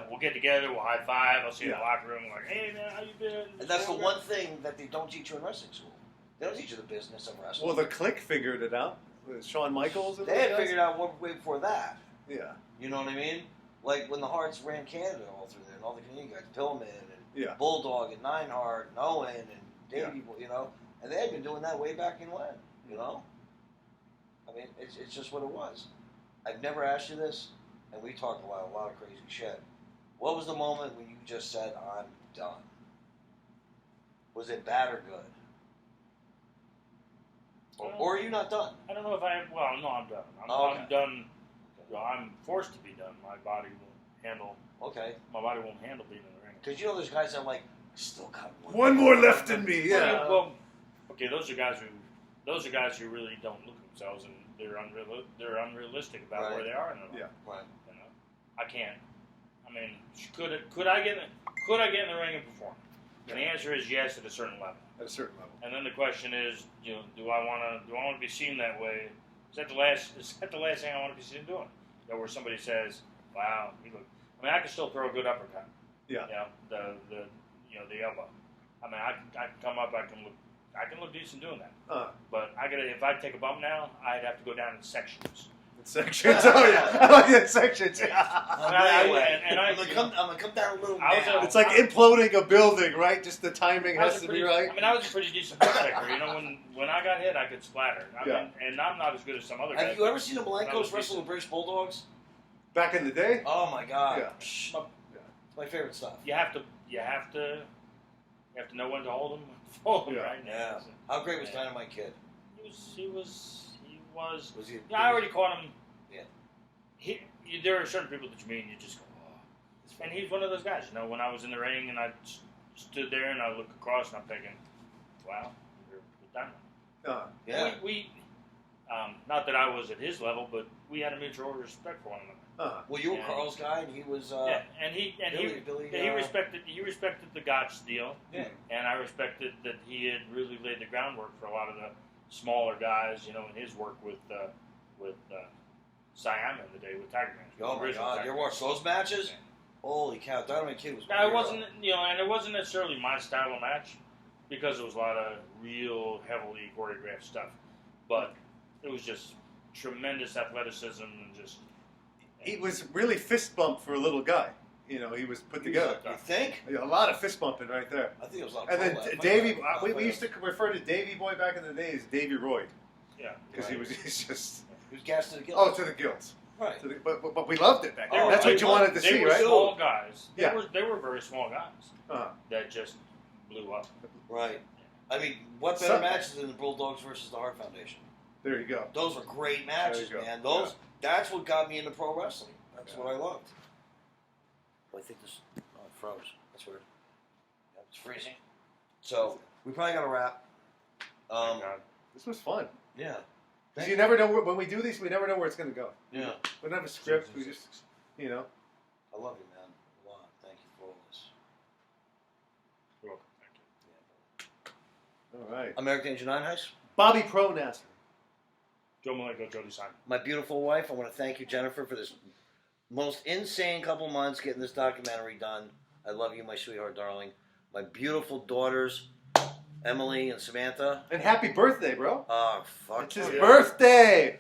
S3: We'll get together, we'll high five, I'll see you in the locker room, like, "Hey man, how you been?"
S1: And that's the one thing that they don't teach you in wrestling school. They don't teach you the business of wrestling.
S2: Well, the Clique figured it out. With Shawn Michaels and
S1: they had figured out way before that.
S2: Yeah.
S1: You know what I mean? Like when the Hearts ran Canada all through there, and all the Canadian guys, Pillman and Bulldog and Neidhart and Owen and Davey, and they had been doing that way back in when, I mean, it's just what it was. I've never asked you this, and we talked a lot of crazy shit. What was the moment when you just said, "I'm done"? Was it bad or good? Or are you not done?
S3: I don't know if I am. Well, no, I'm done. I'm done. I'm forced to be done. My body won't handle.
S1: Okay.
S3: My body won't handle being in the ring.
S1: Because there's guys that are like, I still got
S2: one more left in me. Yeah.
S3: Well, okay, those are guys who really don't look at themselves, and they're unrealistic about where they are in their life.
S2: Yeah.
S1: Right.
S3: I can't. I mean, could I get in the ring and perform? And the answer is yes, at a certain level.
S2: At a certain level.
S3: And then the question is, do I want to be seen that way? Is that the last thing I want to be seen doing? Where somebody says, "Wow, you look." I mean, I can still throw a good uppercut.
S2: Yeah.
S3: The elbow. I mean, I can come up. I can look decent doing that. But if I take a bump now, I'd have to go down in sections.
S2: Sections. Oh yeah, I like that sections.
S1: I'm gonna come down a little bit.
S2: It's like imploding a building, right? Just the timing has to be right.
S3: I mean, I was a pretty decent protector. When I got hit, I could splatter. And I'm not as good as some other guys.
S1: Have you ever seen the Malenkos wrestle with British Bulldogs?
S2: Back in the day?
S1: Oh my God!
S2: Yeah.
S1: It's my favorite stuff.
S3: You have to know when to hold them. Hold them, right?
S1: Yeah. How great was Dynamite Kid?
S3: He was.
S1: Was he?
S3: Yeah, I already caught him.
S1: Yeah.
S3: There are certain people that you meet and you just go, oh. And he's one of those guys. When I was in the ring and I stood there and I look across and I'm thinking, wow, you're Dynamite.
S1: Yeah.
S3: We not that I was at his level, but we had a mutual respect for one another.
S1: Well, you were Carl's guy, and he was.
S3: He respected the Gotch deal.
S1: Yeah.
S3: And I respected that he had really laid the groundwork for a lot of the smaller guys, in his work with Siam in the day with Tiger Man.
S1: Oh my God! You ever watched those matches? Yeah. Holy cow! Dynamite Kid was.
S3: Now, it wasn't, and it wasn't necessarily my style of match because it was a lot of real heavily choreographed stuff, but it was just tremendous athleticism and just.
S2: He was really fist bump for a little guy. he was put together.
S1: You think?
S2: A lot of fist bumping right there.
S1: I think it was a lot.
S2: And then Davey, we used to refer to Davey Boy back in the day as Davey Roy.
S3: Yeah,
S2: because he's just.
S1: He was gassed to the gills.
S2: Oh, to the gills.
S1: Right.
S2: But we loved it back then.
S3: Oh,
S2: That's what you wanted to see,
S3: They were
S2: right?
S3: small guys.
S2: Yeah.
S3: They were very small guys that just blew up.
S1: Right. I mean, what better matches than the Bulldogs versus the Hart Foundation?
S2: There you go.
S1: Those were great matches, man. That's what got me into pro wrestling. That's what I loved. Oh, I think this it froze. That's weird. Yeah, it's freezing. So we probably got to wrap.
S2: This was fun.
S1: Yeah.
S2: Because you never know when we do these. We never know where it's going to go.
S1: Yeah.
S2: We don't have a script. We just,
S1: I love you, man. A lot. Thank you for all this.
S3: You're welcome. Thank you.
S2: All right.
S1: American Ninja Nine Heist.
S2: Bobby Pro Nasser.
S3: Joe Malenko, Jody Simon.
S1: My beautiful wife. I want to thank you, Jennifer, for this most insane couple months getting this documentary done. I love you, my sweetheart, darling. My beautiful daughters, Emily and Samantha.
S2: And happy birthday, bro.
S1: Oh, fuck.
S2: It's his birthday.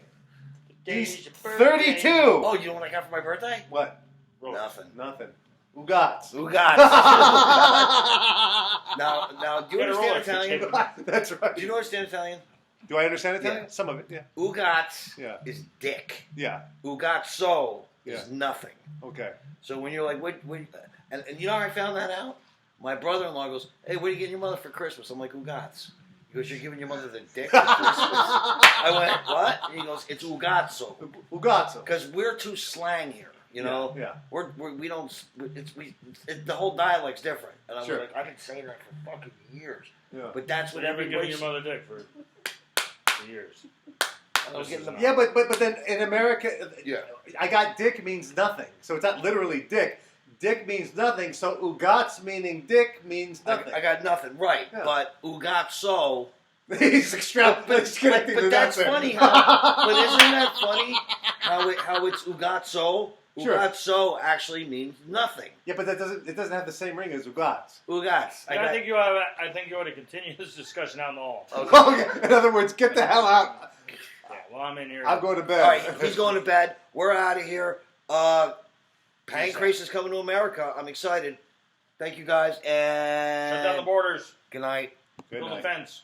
S2: He's 32.
S1: Oh, you know what I got for my birthday?
S2: What?
S1: Nothing.
S2: Ugats.
S1: Now, do you understand Italian?
S2: That's right.
S1: Do you understand Italian?
S2: Do I understand Italian?
S1: Yeah.
S2: Some of it, yeah.
S1: Ugats
S2: is
S1: dick.
S2: Yeah.
S1: Ugazzo is nothing.
S2: Okay.
S1: So when you're like, what and you know how I found that out? My brother-in-law goes, hey, what are you getting your mother for Christmas? I'm like, Ugats. He goes, you're giving your mother the dick for Christmas? I went, what? And he goes, it's Ugazzo.
S2: Ugazzo.
S1: Because we're too slang here, you know?
S2: Yeah.
S1: We don't, the whole dialect's different. And I was like, I've been saying that for fucking years.
S2: Yeah.
S1: But that's what
S3: Never
S1: everybody...
S3: giving your mother dick for years.
S1: I was getting
S2: yeah, but then in America, I got dick means nothing. So it's not literally dick. Dick means nothing, so ugats meaning dick means nothing.
S1: I got nothing, right. Yeah. But ugazzo...
S2: He's connecting
S1: but
S2: to
S1: that's
S2: that
S1: funny. But isn't that funny how it's ugazzo?
S2: Sure.
S1: Ugazzo actually means nothing.
S2: Yeah, but it doesn't have the same ring as ugats.
S1: Ugats.
S3: I think you ought to continue this discussion out in the hall.
S2: Okay. In other words, get the hell out.
S3: Yeah, well, I'm in here.
S2: I'm going to bed.
S1: All right, he's going to bed. We're out of here. Pancrase is coming to America. I'm excited. Thank you guys, and
S3: shut down the borders.
S1: Good night.
S3: Build a fence.